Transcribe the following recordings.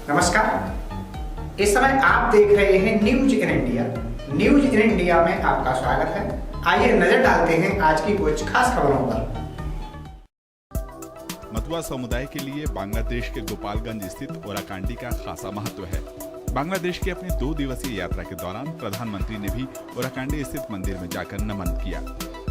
नमस्कार। इस समय आप देख रहे हैं news in India. News in India में आपका स्वागत है। आइए नजर डालते हैं आज की कुछ खास खबरों पर। मतुआ समुदाय के लिए बांग्लादेश के गोपालगंज स्थित ओराकांडी का खासा महत्व है। बांग्लादेश की अपनी 2 दिवसीय यात्रा के दौरान प्रधानमंत्री ने भी ओराकांडी स्थित मंदिर में जाकर नमन किया।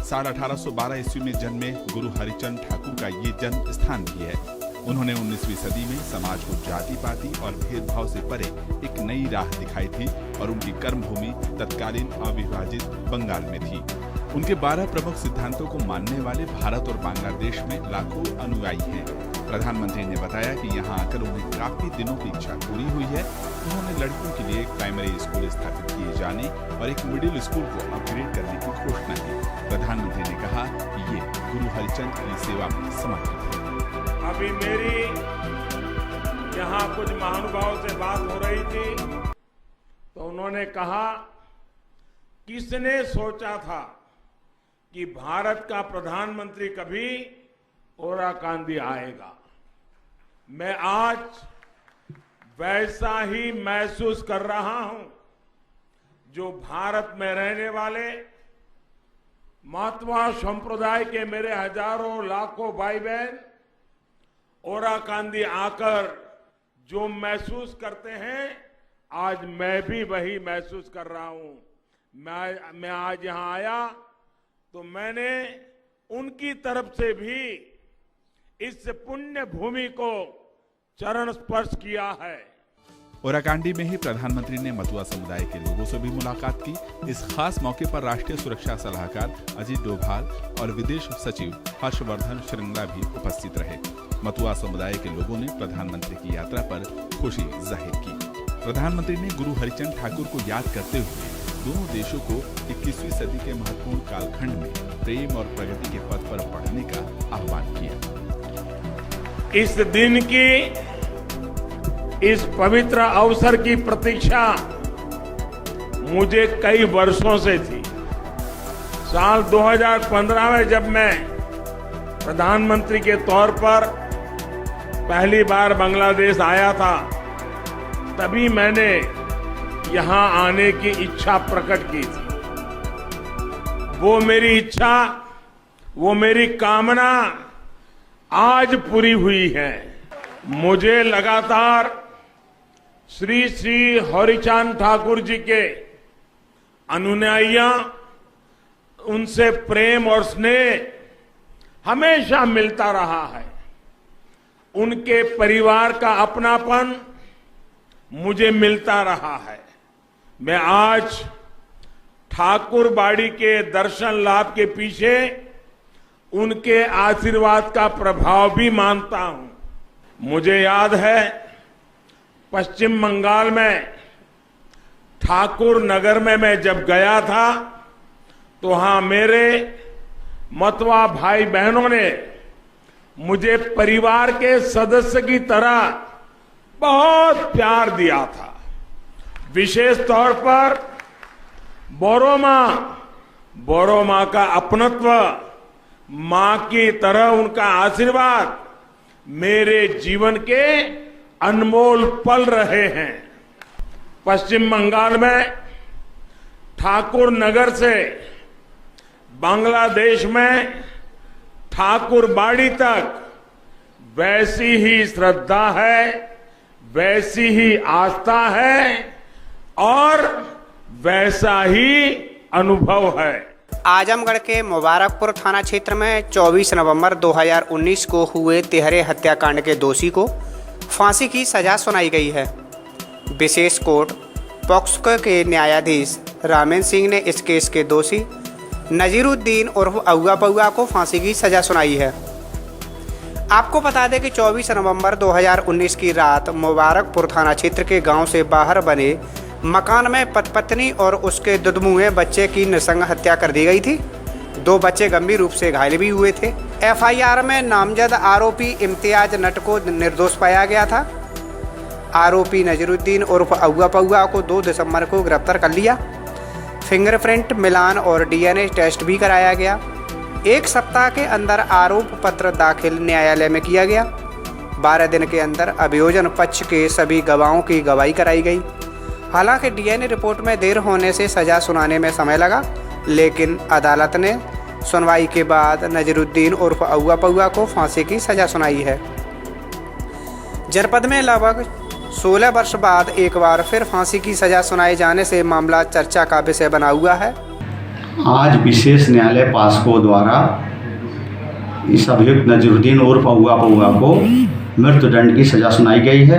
साल 1812 ईस्वी में जन्मे गुरु हरिचंद ठाकुर का ये जन्म स्थान भी है। उन्होंने 19वीं सदी में समाज को जाति पाति और भेदभाव से परे एक नई राह दिखाई थी और उनकी कर्मभूमि तत्कालीन अविभाजित बंगाल में थी। उनके 12 प्रमुख सिद्धांतों को मानने वाले भारत और बांग्लादेश में लाखों अनुयायी हैं। प्रधानमंत्री ने बताया कि यहाँ आकर उन्हें काफी दिनों की इच्छा पूरी हुई है। उन्होंने लड़कियों के लिए एक प्राइमरी स्कूल स्थापित किए जाने और एक मिडिल स्कूल को अपग्रेड करने की घोषणा की। प्रधानमंत्री ने कहा कि ये गुरु हरिचंद की सेवा में समर्पित है। अभी मेरी यहाँ कुछ महानुभावों से बात हो रही थी तो उन्होंने कहा, किसने सोचा था कि भारत का प्रधानमंत्री कभी ओराकांडी आएगा। मैं आज वैसा ही महसूस कर रहा हूं जो भारत में रहने वाले मतुआ संप्रदाय के मेरे हजारों लाखों भाई बहन ओराकांडी आकर जो महसूस करते हैं, आज मैं भी वही महसूस कर रहा हूं। मैं आज यहां आया तो मैंने उनकी तरफ से भी इस पुण्य भूमि को चरण स्पर्श किया है। ओराकांडी में ही प्रधानमंत्री ने मतुआ समुदाय के लोगों से भी मुलाकात की। इस खास मौके पर राष्ट्रीय सुरक्षा सलाहकार अजीत डोभाल और विदेश सचिव हर्षवर्धन श्रृंगला भी उपस्थित रहे। मतुआ समुदाय के लोगों ने प्रधानमंत्री की यात्रा पर खुशी जाहिर की। प्रधानमंत्री ने गुरु हरिचंद ठाकुर को याद करते हुए दोनों देशों को 21वीं सदी के महत्वपूर्ण कालखंड में प्रेम और प्रगति के पथ पर बढ़ने का आह्वान किया। इस दिन की, इस पवित्र अवसर की प्रतीक्षा मुझे कई वर्षों से थी। साल 2015 में जब मैं प्रधानमंत्री के तौर पर पहली बार बांग्लादेश आया था, तभी मैंने यहां आने की इच्छा प्रकट की थी। वो मेरी इच्छा, वो मेरी कामना आज पूरी हुई है। मुझे लगातार श्री श्री हरिचंद ठाकुर जी के अनुयायियां, उनसे प्रेम और स्नेह हमेशा मिलता रहा है। उनके परिवार का अपनापन मुझे मिलता रहा है। मैं आज ठाकुर बाड़ी के दर्शन लाभ के पीछे उनके आशीर्वाद का प्रभाव भी मानता हूं। मुझे याद है, पश्चिम बंगाल में ठाकुर नगर में मैं जब गया था तो वहां मेरे मतुआ भाई बहनों ने मुझे परिवार के सदस्य की तरह बहुत प्यार दिया था। विशेष तौर पर बोरो मां का अपनत्व, मां की तरह उनका आशीर्वाद मेरे जीवन के अनमोल पल रहे हैं। पश्चिम बंगाल में ठाकुर नगर से बांग्लादेश में ठाकुर बाड़ी तक वैसी ही श्रद्धा है, वैसी ही आस्था है और वैसा ही अनुभव है। आजमगढ़ के मुबारकपुर थाना क्षेत्र में 24 नवंबर 2019 को हुए तिहरे हत्याकांड के दोषी को फांसी की सजा सुनाई गई है। विशेष कोर्ट पॉक्सो के न्यायाधीश रामेन सिंह ने इस केस के दोषी नजीरुद्दीन उर्फ अउआ पउआ को फांसी की सजा सुनाई है। आपको बता दें कि 24 नवंबर 2019 की रात मुबारकपुर थाना क्षेत्र के गांव से बाहर बने मकान में पत्नी और उसके दुधमुहे बच्चे की नृशंस हत्या कर दी गई थी। 2 बच्चे गंभीर रूप से घायल भी हुए थे। एफआईआर में नामजद आरोपी इम्तियाज नट को निर्दोष पाया गया था। आरोपी नजीरुद्दीन उर्फ अउआ पउआ को 2 दिसंबर को गिरफ्तार कर लिया। फिंगरप्रिंट मिलान और डीएनए टेस्ट भी कराया गया। 1 सप्ताह के अंदर आरोप पत्र दाखिल न्यायालय में किया गया। 12 दिन के अंदर अभियोजन पक्ष के सभी गवाहों की गवाही कराई गई। हालांकि डीएनए रिपोर्ट में देर होने से सजा सुनाने में समय लगा, लेकिन अदालत ने सुनवाई के बाद नजरुद्दीन उर्फ अउआ पउआ को फांसी की सजा सुनाई है। जनपद में लगभग 16 वर्ष बाद एक बार फिर फांसी की सजा सुनाए जाने से मामला चर्चा का विषय बना हुआ है। आज विशेष न्यायालय पास्को द्वारा इस अभियुक्त नजरुद्दीन उर्फ अउआ पउआ को मृत्युदंड की सजा सुनाई गई है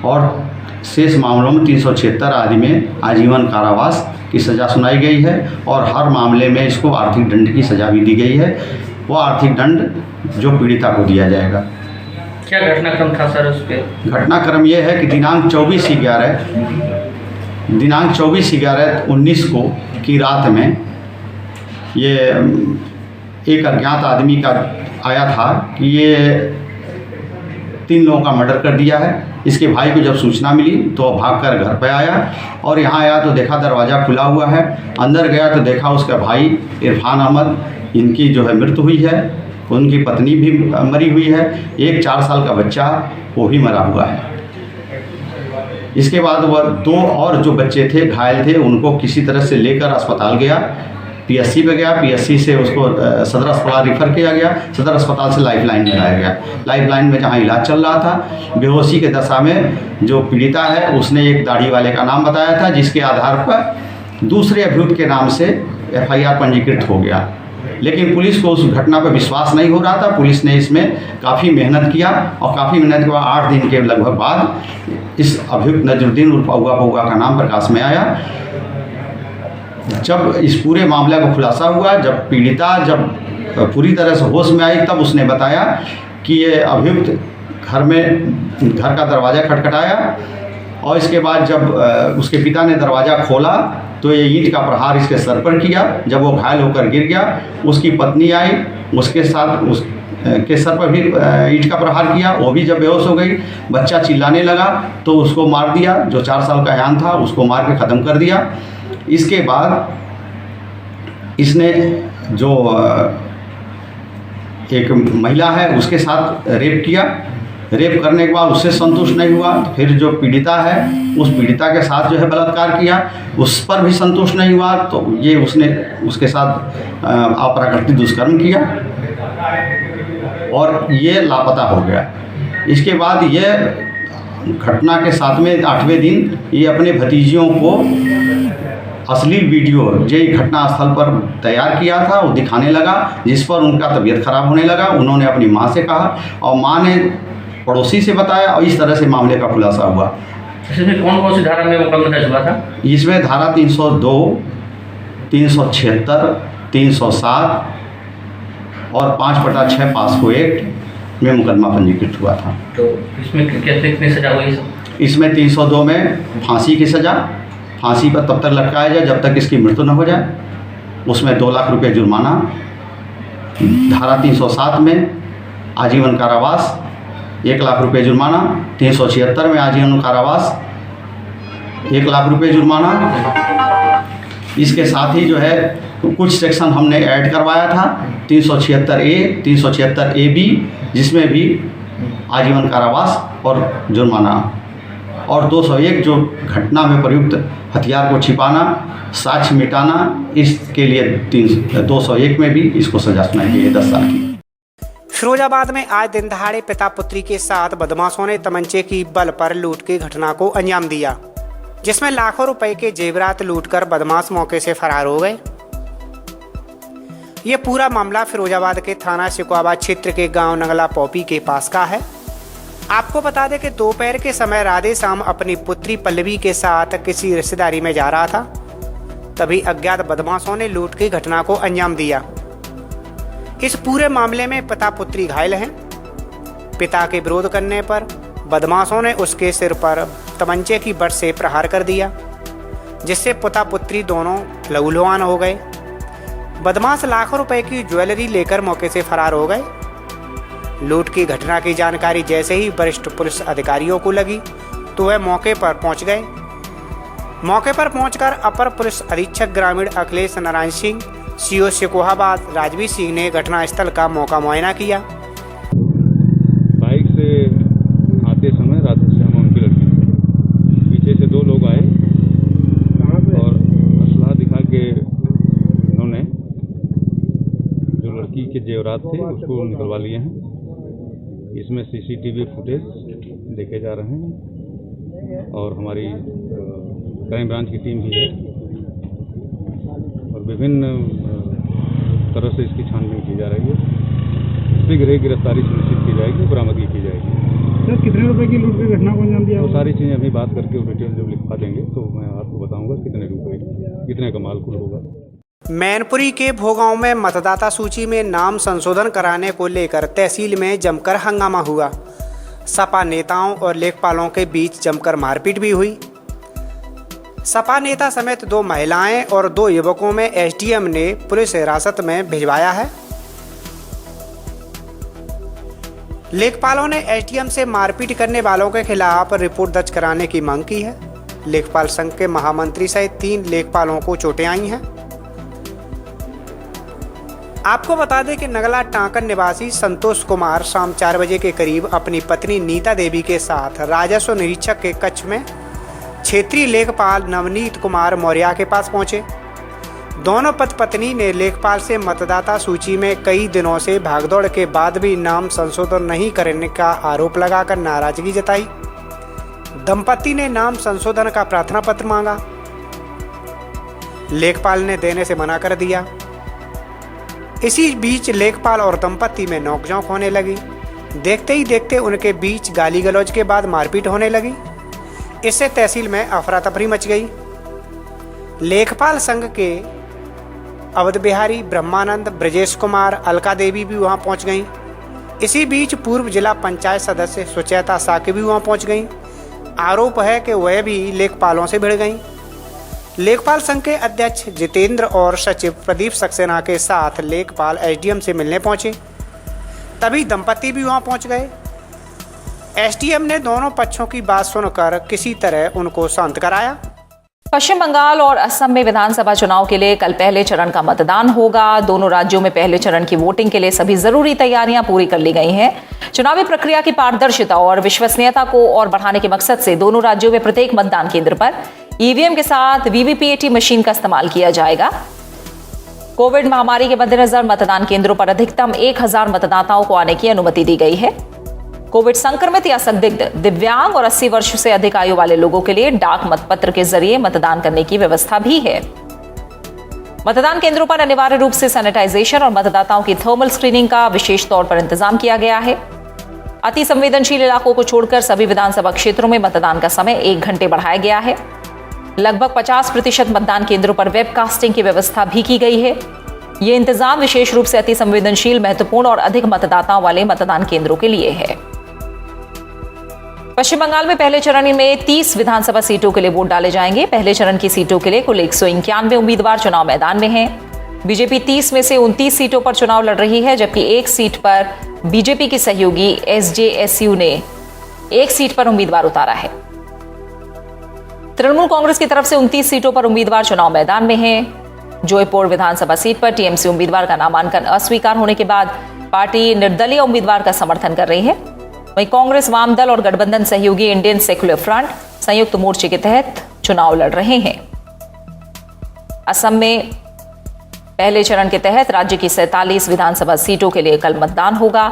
और शेष मामलों में 376 आदि में आजीवन कारावास की सजा सुनाई गई है और हर मामले में इसको आर्थिक दंड की सजा भी दी गई है। वो आर्थिक दंड जो पीड़िता को दिया जाएगा। क्या घटनाक्रम था सर उस पे? घटनाक्रम ये है कि दिनांक 24/11/19 को की रात में ये एक अज्ञात आदमी का आया था कि ये 3 लोगों का मर्डर कर दिया है। इसके भाई को जब सूचना मिली तो भागकर घर पे आया और यहाँ आया तो देखा दरवाज़ा खुला हुआ है। अंदर गया तो देखा उसका भाई इरफान अहमद, इनकी जो है मृत्यु हुई है, उनकी पत्नी भी मरी हुई है, एक 4 साल का बच्चा वो भी मरा हुआ है। इसके बाद वह 2 और जो बच्चे थे घायल थे उनको किसी तरह से लेकर अस्पताल गया, पीएससी पे गया, पीएससी से उसको सदर अस्पताल रिफ़र किया गया, सदर अस्पताल से लाइफलाइन में लाया गया। लाइफलाइन में जहाँ इलाज चल रहा था, बेहोशी के दशा में जो पीड़िता है उसने एक दाढ़ी वाले का नाम बताया था, जिसके आधार पर दूसरे अभियुक्त के नाम से FIR पंजीकृत हो गया। लेकिन पुलिस को उस घटना पर विश्वास नहीं हो रहा था। पुलिस ने इसमें काफ़ी मेहनत किया और काफ़ी मेहनत के बाद 8 दिन के लगभग बाद इस अभियुक्त नजरुद्दीन उर्फ अउआ पउआ का नाम प्रकाश में आया। जब इस पूरे मामले का खुलासा हुआ, जब पीड़िता जब पूरी तरह से होश में आई, तब उसने बताया कि ये अभियुक्त घर का दरवाज़ा खटखटाया और इसके बाद जब उसके पिता ने दरवाज़ा खोला तो ये ईंट का प्रहार इसके सर पर किया। जब वो घायल होकर गिर गया, उसकी पत्नी आई, उसके साथ उसके सर पर भी ईंट का प्रहार किया। वो भी जब बेहोश हो गई, बच्चा चिल्लाने लगा तो उसको मार दिया। जो 4 साल का यान था उसको मार के ख़त्म कर दिया। इसके बाद इसने जो एक महिला है उसके साथ रेप किया। रेप करने के बाद उससे संतुष्ट नहीं हुआ तो फिर जो पीड़िता है उस पीड़िता के साथ जो है बलात्कार किया, उस पर भी संतुष्ट नहीं हुआ तो ये उसने उसके साथ अप्राकृतिक दुष्कर्म किया और ये लापता हो गया। इसके बाद ये घटना के 7वें 8वें दिन ये अपने भतीजियों को अश्लील वीडियो जो घटनास्थल पर तैयार किया था वो दिखाने लगा, जिस पर उनका तबीयत खराब होने लगा। उन्होंने अपनी माँ से कहा और माँ ने पड़ोसी से बताया और इस तरह से मामले का खुलासा हुआ। इसमें कौन सी धारा में मुकदमा दर्ज हुआ था? इसमें धारा 302, 376, 307 और 5/6 पास्को एक्ट में मुकदमा पंजीकृत हुआ था। तो इसमें कितनी सजा हुई? इसमें 302 में फांसी की सज़ा, फांसी पर तब तक लटकाया जाए जब तक इसकी मृत्यु न हो जाए। उसमें 2 लाख रुपये जुर्माना। धारा 307 में आजीवन कारावास, 1 लाख रुपये जुर्माना। 376 में आजीवन कारावास, 1 लाख रुपये जुर्माना। इसके साथ ही जो है कुछ सेक्शन हमने ऐड करवाया था, 376A, 376AB, जिसमें भी आजीवन कारावास और जुर्माना, और 201 जो घटना में प्रयुक्त हथियार को छिपाना, साक्ष्य मिटाना, इसके लिए 201 में भी इसको सजा सुनाई गई है 10 साल की। फिरोजाबाद में आज दिन दहाड़े पिता पुत्री के साथ बदमाशों ने तमंचे की बल पर लूट की घटना को अंजाम दिया, जिसमें लाखों रुपए के जेवरात लूटकर बदमाश मौके से फरार हो गए। ये पूरा मामला फिरोजाबाद के थाना सिकुआबाद क्षेत्र के गांव नंगला पौपी के पास का है। आपको बता दें कि दोपहर के समय राधे श्याम अपनी पुत्री पल्लवी के साथ किसी रिश्तेदारी में जा रहा था, तभी अज्ञात बदमाशों ने लूट की घटना को अंजाम दिया। इस पूरे मामले में पिता पुत्री घायल हैं। पिता के विरोध करने पर बदमाशों ने उसके सिर पर तमंचे की बट से प्रहार कर दिया, जिससे पिता पुत्री दोनों लहूलुहान हो गए। बदमाश लाखों रुपए की ज्वेलरी लेकर मौके से फरार हो गए। लूट की घटना की जानकारी जैसे ही वरिष्ठ पुलिस अधिकारियों को लगी तो वह मौके पर पहुंच गए। मौके पर पहुंचकर अपर पुलिस अधीक्षक ग्रामीण अखिलेश नारायण सिंह, CO सिकुआबाद राजवीर सिंह ने घटनास्थल का मौका मुआयना किया। बाइक से जेवरात थे उसको निकलवा लिए हैं। इसमें CCTV फुटेज देखे जा रहे हैं और हमारी क्राइम ब्रांच की टीम भी है और विभिन्न तरह से इसकी छानबीन की जा रही है। शीघ्र गिरफ्तारी सुनिश्चित की जाएगी, बरामदगी की जाएगी। सर, कितने रुपए की लूट की घटना को अंजाम दिया? वो सारी चीज़ें अभी बात करके डिटेल जब लिखवा देंगे तो मैं आपको बताऊंगा कितने रुपए, कितने का माल कुल होगा। मैनपुरी के भोगांव में मतदाता सूची में नाम संशोधन कराने को लेकर तहसील में जमकर हंगामा हुआ। सपा नेताओं और लेखपालों के बीच जमकर मारपीट भी हुई। सपा नेता समेत 2 महिलाएं और 2 युवकों में SDM ने पुलिस हिरासत में भिजवाया है। लेखपालों ने SDM से मारपीट करने वालों के खिलाफ रिपोर्ट दर्ज कराने की मांग की है। लेखपाल संघ के महामंत्री सहित 3 लेखपालों को चोटें आई हैं। आपको बता दें कि नगला टांकन निवासी संतोष कुमार शाम 4 बजे के करीब अपनी पत्नी नीता देवी के साथ राजस्व निरीक्षक के कक्ष में क्षेत्रीय लेखपाल नवनीत कुमार मौर्य के पास पहुंचे। दोनों पति पत्नी ने लेखपाल से मतदाता सूची में कई दिनों से भागदौड़ के बाद भी नाम संशोधन नहीं करने का आरोप लगाकर नाराजगी जताई। दंपति ने नाम संशोधन का प्रार्थना पत्र मांगा। लेखपाल ने देने से मना कर दिया। इसी बीच लेखपाल और दंपति में नोकझोंक होने लगी। देखते ही देखते उनके बीच गाली गलौज के बाद मारपीट होने लगी। इससे तहसील में अफरा तफरी मच गई। लेखपाल संघ के अवध बिहारी, ब्रह्मानंद, ब्रजेश कुमार, अलका देवी भी वहां पहुंच गईं। इसी बीच पूर्व जिला पंचायत सदस्य सुचेता साकी भी वहां पहुंच गईं। आरोप है कि वह भी लेखपालों से भिड़ गईं। लेखपाल संघ के अध्यक्ष जितेंद्र और सचिव प्रदीप सक्सेना के साथ लेखपाल SDM से मिलने पहुंचे। तभी दंपति भी वहां पहुंच गए। SDM ने दोनों पक्षों की बात सुनकर किसी तरह उनको शांत कराया। पश्चिम बंगाल और असम में विधानसभा चुनाव के लिए कल पहले चरण का मतदान होगा। दोनों राज्यों में पहले चरण की वोटिंग के लिए सभी जरूरी तैयारियां पूरी कर ली गई हैं। चुनावी प्रक्रिया की पारदर्शिता और विश्वसनीयता को और बढ़ाने के मकसद से दोनों राज्यों में प्रत्येक मतदान केंद्र पर EVM के साथ VVPAT मशीन का इस्तेमाल किया जाएगा। कोविड महामारी के मद्देनजर मतदान केंद्रों पर अधिकतम 1000 मतदाताओं को आने की अनुमति दी गई है। कोविड संक्रमित या संदिग्ध, दिव्यांग और 80 वर्ष से अधिक आयु वाले लोगों के लिए डाक मतपत्र के जरिए मतदान करने की व्यवस्था भी है। मतदान केंद्रों पर अनिवार्य रूप से सैनिटाइजेशन और मतदाताओं की थर्मल स्क्रीनिंग का विशेष तौर पर इंतजाम किया गया है। अति संवेदनशील इलाकों को छोड़कर सभी विधानसभा क्षेत्रों में मतदान का समय 1 घंटे बढ़ाया गया है। लगभग 50% मतदान केंद्रों पर वेबकास्टिंग की व्यवस्था भी की गई है। ये इंतजाम विशेष रूप से अति संवेदनशील, महत्वपूर्ण और अधिक मतदाताओं वाले मतदान केंद्रों के लिए है। पश्चिम बंगाल में पहले चरण में 30 विधानसभा सीटों के लिए वोट डाले जाएंगे। पहले चरण की सीटों के लिए कुल 191 उम्मीदवार चुनाव मैदान में हैं। बीजेपी 30 में से 29 सीटों पर चुनाव लड़ रही है, जबकि एक सीट पर बीजेपी की सहयोगी SJSU ने 1 सीट पर उम्मीदवार उतारा है। तृणमूल कांग्रेस की तरफ से 29 सीटों पर उम्मीदवार चुनाव मैदान में हैं। जयपुर विधानसभा सीट पर TMC उम्मीदवार का नामांकन अस्वीकार होने के बाद पार्टी निर्दलीय उम्मीदवार का समर्थन कर रही है। वहीं कांग्रेस, वाम दल और गठबंधन सहयोगी इंडियन सेक्युलर फ्रंट संयुक्त मोर्चे के तहत चुनाव लड़ रहे हैं। असम में पहले चरण के तहत राज्य की 47 विधानसभा सीटों के लिए कल मतदान होगा।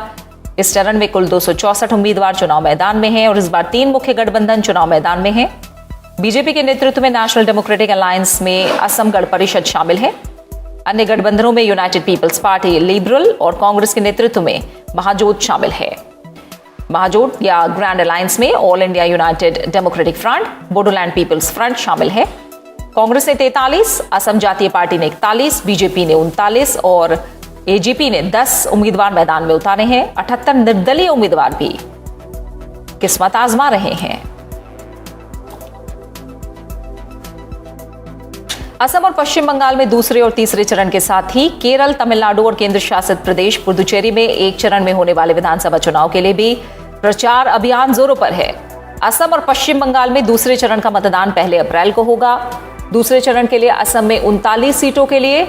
इस चरण में कुल 264 उम्मीदवार चुनाव मैदान में हैं और इस बार 3 मुख्य गठबंधन चुनाव मैदान में हैं। बीजेपी के नेतृत्व में नेशनल डेमोक्रेटिक अलायंस में असम गण परिषद शामिल है। अन्य गठबंधनों में यूनाइटेड पीपल्स पार्टी, लिबरल और कांग्रेस के नेतृत्व में महाजोट शामिल है। महाजोट या ग्रैंड अलायंस में All India United Democratic Front, Bodoland People's Front शामिल है। कांग्रेस ने 43, असम जातीय पार्टी ने 41, बीजेपी ने 39 और AGP ने 10 उम्मीदवार मैदान में उतारे हैं। 78 निर्दलीय उम्मीदवार भी किस्मत आजमा रहे हैं। असम और पश्चिम बंगाल में दूसरे और तीसरे चरण के साथ ही केरल, तमिलनाडु और केंद्र शासित प्रदेश पुदुचेरी में एक चरण में होने वाले विधानसभा चुनाव के लिए भी प्रचार अभियान जोरों पर है। असम और पश्चिम बंगाल में दूसरे चरण का मतदान 1 अप्रैल को होगा। दूसरे चरण के लिए असम में 39 सीटों के लिए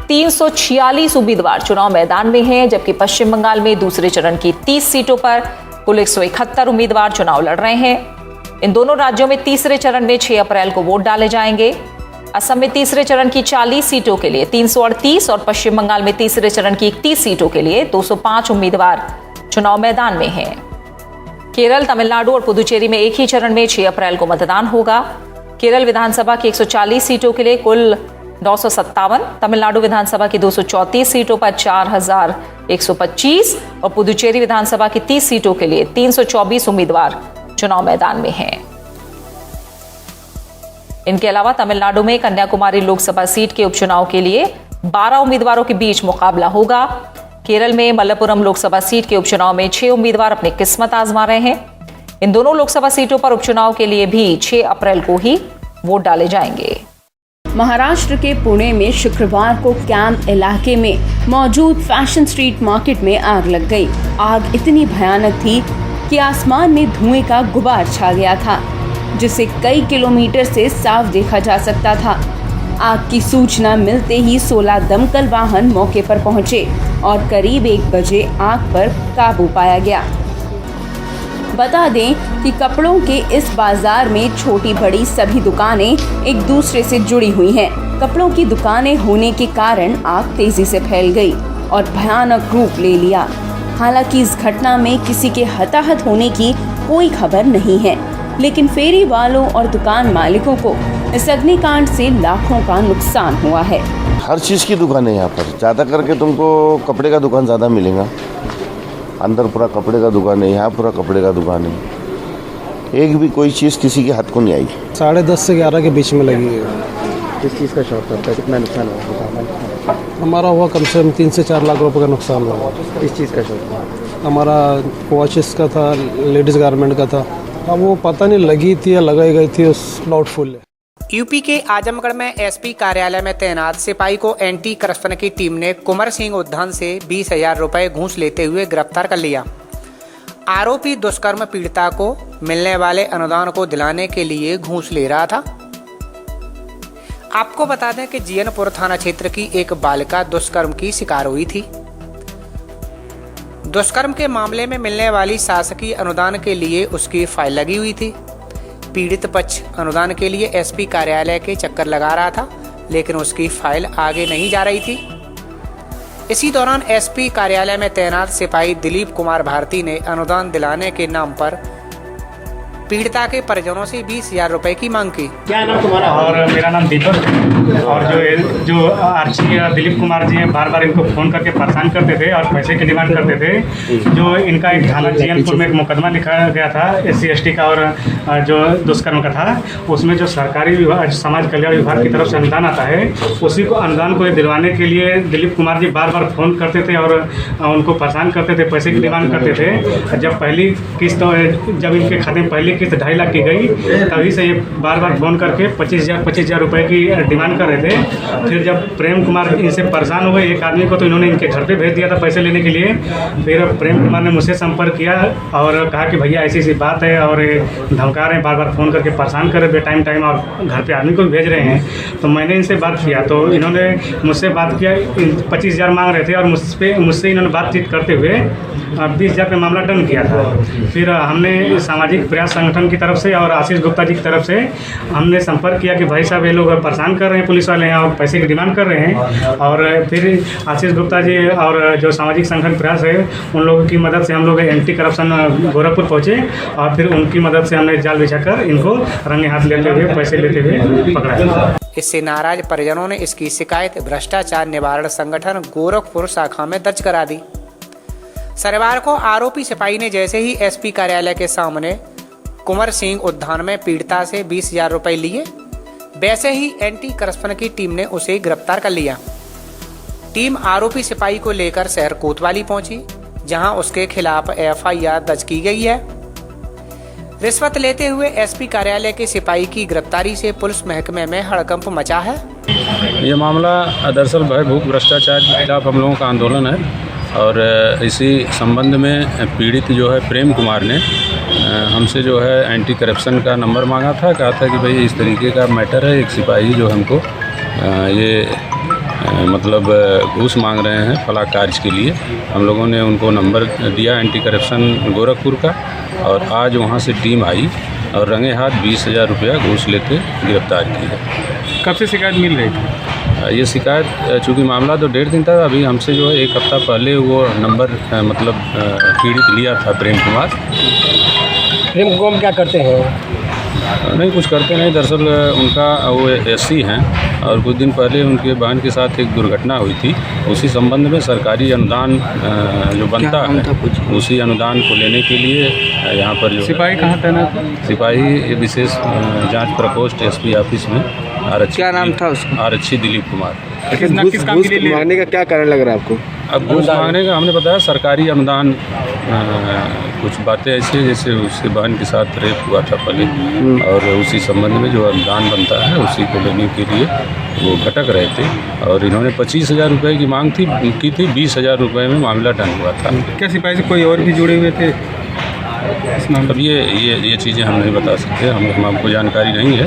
346 उम्मीदवार चुनाव मैदान में हैं, जबकि पश्चिम बंगाल में दूसरे चरण की 30 सीटों पर कुल 171 उम्मीदवार चुनाव लड़ रहे हैं। इन दोनों राज्यों में तीसरे चरण में 6 अप्रैल को वोट डाले जाएंगे। असम में तीसरे चरण की 40 सीटों के लिए 338 और पश्चिम बंगाल में तीसरे चरण की 31 सीटों के लिए 205 उम्मीदवार चुनाव मैदान में हैं। केरल, तमिलनाडु और पुदुचेरी में एक ही चरण में 6 अप्रैल को मतदान होगा। केरल विधानसभा की 140 सीटों के लिए कुल 957, तमिलनाडु विधानसभा की 234 सीटों पर 4125 और पुदुचेरी विधानसभा की 30 सीटों के लिए 324 उम्मीदवार चुनाव मैदान में हैं। इनके अलावा तमिलनाडु में कन्याकुमारी लोकसभा सीट के उपचुनाव के लिए 12 उम्मीदवारों के बीच मुकाबला होगा। केरल में मलप्पुरम लोकसभा सीट के उपचुनाव में 6 उम्मीदवार अपनी किस्मत आजमा रहे हैं। इन दोनों लोकसभा सीटों पर उपचुनाव के लिए भी 6 अप्रैल को ही वोट डाले जाएंगे। महाराष्ट्र के पुणे में शुक्रवार को कैंप इलाके में मौजूद फैशन स्ट्रीट मार्केट में आग लग गई। आग इतनी भयानक थी कि आसमान में धुएं का गुबार छा गया था, जिसे कई किलोमीटर से साफ देखा जा सकता था। आग की सूचना मिलते ही 16 दमकल वाहन मौके पर पहुंचे और करीब 1 बजे आग पर काबू पाया गया। बता दें कि कपड़ों के इस बाजार में छोटी बड़ी सभी दुकानें एक दूसरे से जुड़ी हुई हैं। कपड़ों की दुकानें होने के कारण आग तेजी से फैल गई और भयानक रूप ले लिया। हालांकि इस घटना में किसी के हताहत होने की कोई खबर नहीं है, लेकिन फेरी वालों और दुकान मालिकों को इस अग्निकांड से लाखों का नुकसान हुआ है। हर चीज़ की दुकान है यहाँ पर, ज़्यादा करके तुमको कपड़े का दुकान ज़्यादा मिलेगा। अंदर पूरा कपड़े का दुकान है, यहाँ पूरा कपड़े का दुकान है। एक भी कोई चीज़ किसी के हाथ को नहीं आई। 10:30 से 11 के बीच में लगी है। किस चीज़ का शॉर्ट था, कितना नुकसान हुआ? हमारा हुआ कम से कम 3 से 4 लाख रुपए का नुकसान हुआ। किस चीज़ का शॉर्ट था? हमारा वॉचेस का था, लेडीज़ गारमेंट का था। अब वो पता नहीं लगी थी या लगाई गई थी, उस डाउटफुल है। यूपी के आजमगढ़ में एसपी कार्यालय में तैनात सिपाही को एंटी करप्शन की टीम ने कुंवर सिंह उद्यान से 20,000 रुपए घूस लेते हुए गिरफ्तार कर लिया। आरोपी दुष्कर्म पीड़िता को मिलने वाले अनुदान को दिलाने के लिए घूस ले रहा था। आपको बता दें कि जीयनपुर थाना क्षेत्र की एक बालिका दुष्कर्म की शिकार हुई थी। दुष्कर्म के मामले में मिलने वाली शासकीय अनुदान के लिए उसकी फाइल लगी हुई थी। पीड़ित पक्ष अनुदान के लिए एसपी कार्यालय के चक्कर लगा रहा था, लेकिन उसकी फाइल आगे नहीं जा रही थी। इसी दौरान एसपी कार्यालय में तैनात सिपाही दिलीप कुमार भारती ने अनुदान दिलाने के नाम पर पीड़िता के परिजनों से 20,000 रुपए की मांग की। क्या नाम तुम्हारा? और मेरा नाम दीपक है। और जो आर्ची दिलीप कुमार जी हैं, बार बार इनको फ़ोन करके परेशान करते थे और पैसे की डिमांड करते थे। जो इनका एक थाना जीयनपुर में एक मुकदमा लिखा गया था SC/ST का और जो दुष्कर्म का था, उसमें जो सरकारी विभाग, समाज कल्याण विभाग की तरफ से अनुदान आता है, उसी को अनुदान को दिलवाने के लिए दिलीप कुमार जी बार बार फ़ोन करते थे और उनको परेशान करते थे, पैसे की डिमांड करते थे। जब पहली किस्त, जब इनके खाते में पहली किस्त 2.5 लाख की गई, तभी से ये बार बार फ़ोन करके 25,000 रुपये की डिमांड कर रहे थे। फिर जब प्रेम कुमार इनसे परेशान हो गए एक आदमी को, तो इन्होंने इनके घर पे भेज दिया था पैसे लेने के लिए। फिर प्रेम कुमार ने मुझसे संपर्क किया और कहा कि भैया ऐसी बात है और धमका रहे हैं, बार बार फ़ोन करके परेशान कर रहे टाइम और घर पे आदमी को भी भेज रहे हैं। तो मैंने इनसे बात किया, तो इन्होंने मुझसे बात किया, 25,000 मांग रहे थे और मुझसे इन्होंने बातचीत करते हुए 20,000 पे मामला डन किया था। फिर हमने सामाजिक प्रयास संगठन की तरफ से और आशीष गुप्ता जी की तरफ से हमने संपर्क किया कि भाई साहब ये लोग परेशान कर रहे हैं, पुलिस वाले हैं और पैसे की डिमांड कर रहे हैं। और फिर आशीष गुप्ता जी और जो सामाजिक संगठन प्रयास है, उन लोगों की मदद से हम लोग एंटी करप्शन गोरखपुर पहुँचे और फिर उनकी मदद से हमने जाल बिछाकर इनको रंगे हाथ लेते हुए, पैसे लेते हुए पकड़ा। इससे नाराज परिजनों ने इसकी शिकायत भ्रष्टाचार निवारण संगठन गोरखपुर शाखा में दर्ज करा दी। शनिवार को आरोपी सिपाही ने जैसे ही एसपी कार्यालय के सामने कुंवर सिंह उद्यान में पीड़िता से 20,000 रुपए लिए, वैसे ही एंटी करप्शन की टीम ने उसे गिरफ्तार कर लिया। टीम आरोपी सिपाही को लेकर शहर कोतवाली पहुंची, जहां उसके खिलाफ FIR दर्ज की गई है। रिश्वत लेते हुए एसपी कार्यालय के सिपाही की गिरफ्तारी से पुलिस महकमे में हड़कंप मचा है। ये मामला दरअसल भयभूत भ्रष्टाचार के खिलाफ हम लोगों का आंदोलन है और इसी संबंध में पीड़ित जो है प्रेम कुमार ने हमसे जो है एंटी करप्शन का नंबर मांगा था। कहा था कि भाई इस तरीके का मैटर है, एक सिपाही जो हमको मतलब घूस मांग रहे हैं फला कार्य के लिए। हम लोगों ने उनको नंबर दिया एंटी करप्शन गोरखपुर का और आज वहाँ से टीम आई और रंगे हाथ 20,000 रुपया घूस लेते गिरफ्तार की है। कब से शिकायत मिल रही थी? ये शिकायत चूँकि मामला तो 1.5 दिन था, अभी हमसे जो है 1 हफ्ता पहले वो नंबर मतलब पीड़ित लिया था प्रेम कुमार। प्रेम कुमार क्या करते हैं? नहीं, कुछ करते नहीं, दरअसल उनका वो एससी हैं और कुछ दिन पहले उनके बहन के साथ एक दुर्घटना हुई थी। उसी संबंध में सरकारी अनुदान जो बनता है उसी अनुदान को लेने के लिए यहाँ पर जो सिपाही कहाँ तैनात? सिपाही विशेष जांच प्रकोष्ठ एसपी ऑफिस में आरक्षी। क्या नाम था उसका? आरक्षी दिलीप कुमार। किस काम के लिए मांगने का क्या कारण लग रहा है आपको? अब घूस मांगने का हमने बताया सरकारी अनुदान, कुछ बातें ऐसी जैसे उसके बहन के साथ रेप हुआ था पहले और उसी संबंध में जो अनुदान बनता है उसी को लेने के लिए वो भटक रहे थे और इन्होंने 25,000 रुपये की मांग की थी। 20,000 रुपये में मामला डन हुआ था। क्या सिपाही से कोई और भी जुड़े हुए थे? अब ये चीज़ें हम नहीं बता सकते, हम आपको जानकारी नहीं है,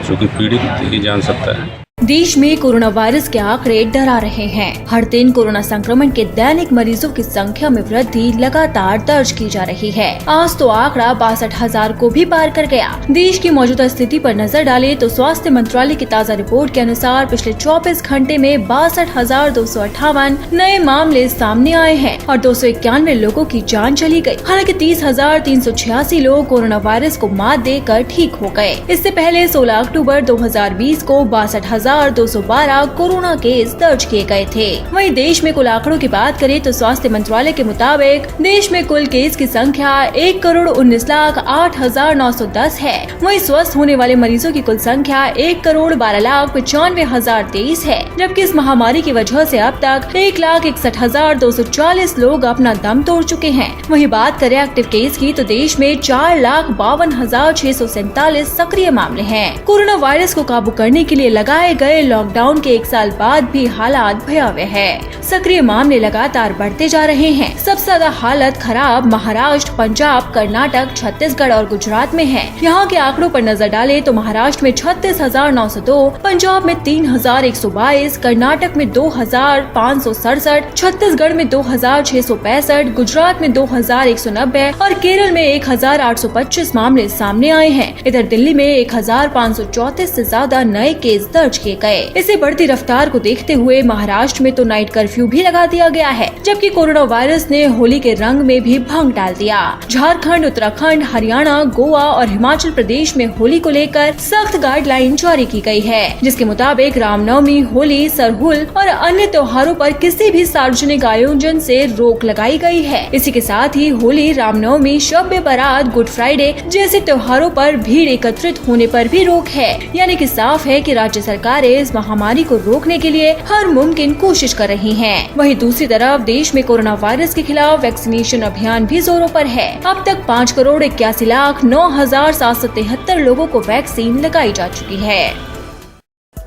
क्योंकि पीड़ित ही जान सकता है। देश में कोरोना वायरस के आंकड़े डरा रहे हैं। हर दिन कोरोना संक्रमण के दैनिक मरीजों की संख्या में वृद्धि लगातार दर्ज की जा रही है। आज तो आंकड़ा 62,000 को भी पार कर गया। देश की मौजूदा स्थिति पर नजर डालें तो स्वास्थ्य मंत्रालय की ताज़ा रिपोर्ट के अनुसार पिछले 24 घंटे में 62,258 नए मामले सामने आए हैं और 291 लोगों की जान चली गयी। हालांकि 30,386 लोग कोरोना वायरस को मात देकर ठीक हो गए। इससे पहले 16 अक्टूबर 2020 को 62,212 कोरोना केस दर्ज किए गए थे। वहीं देश में कुल आंकड़ों की बात करें तो स्वास्थ्य मंत्रालय के मुताबिक देश में कुल केस की संख्या 1,19,08,910 है। वहीं स्वस्थ होने वाले मरीजों की कुल संख्या 1,12,95,023 है, जबकि इस महामारी की वजह से अब तक 1,61,240 लोग अपना दम तोड़ चुके हैं। वहीं बात करें एक्टिव केस की तो देश में 4,52,647 सक्रिय मामले हैं। कोरोना वायरस को काबू करने के लिए लगाए गए लॉकडाउन के 1 साल बाद भी हालात भयावह है। सक्रिय मामले लगातार बढ़ते जा रहे हैं। सबसे ज्यादा हालत खराब महाराष्ट्र, पंजाब, कर्नाटक, छत्तीसगढ़ और गुजरात में है। यहाँ के आंकड़ों पर नजर डालें तो महाराष्ट्र में 36,902, पंजाब में 3,122, कर्नाटक में 2,567, छत्तीसगढ़ में 2,665, गुजरात में 2,190 और केरल में 1,825 मामले सामने आए हैं। इधर दिल्ली में 1,534 से ज्यादा नए केस दर्ज किए गए। इसे बढ़ती रफ्तार को देखते हुए महाराष्ट्र में तो नाइट कर्फ्यू भी लगा दिया गया है, जबकि कोरोना वायरस ने होली के रंग में भी भंग डाल दिया। झारखंड, उत्तराखंड, हरियाणा, गोवा और हिमाचल प्रदेश में होली को लेकर सख्त गाइडलाइन जारी की गई है, जिसके मुताबिक रामनवमी, होली, सरहुल और अन्य त्योहारों पर किसी भी सार्वजनिक आयोजन से रोक लगाई गई है। इसी के साथ ही होली, रामनवमी, शब ए बारात, गुड फ्राइडे जैसे त्योहारों पर भीड़ एकत्रित होने पर भी रोक है। यानी कि साफ है कि राज्य सरकारें इस महामारी को रोकने के लिए हर मुमकिन कोशिश कर रही हैं। वहीं दूसरी तरफ देश में कोरोना वायरस के खिलाफ वैक्सीनेशन अभियान भी जोरों पर है। अब तक 5,81,09,773 लोगों को वैक्सीन लगाई जा चुकी है।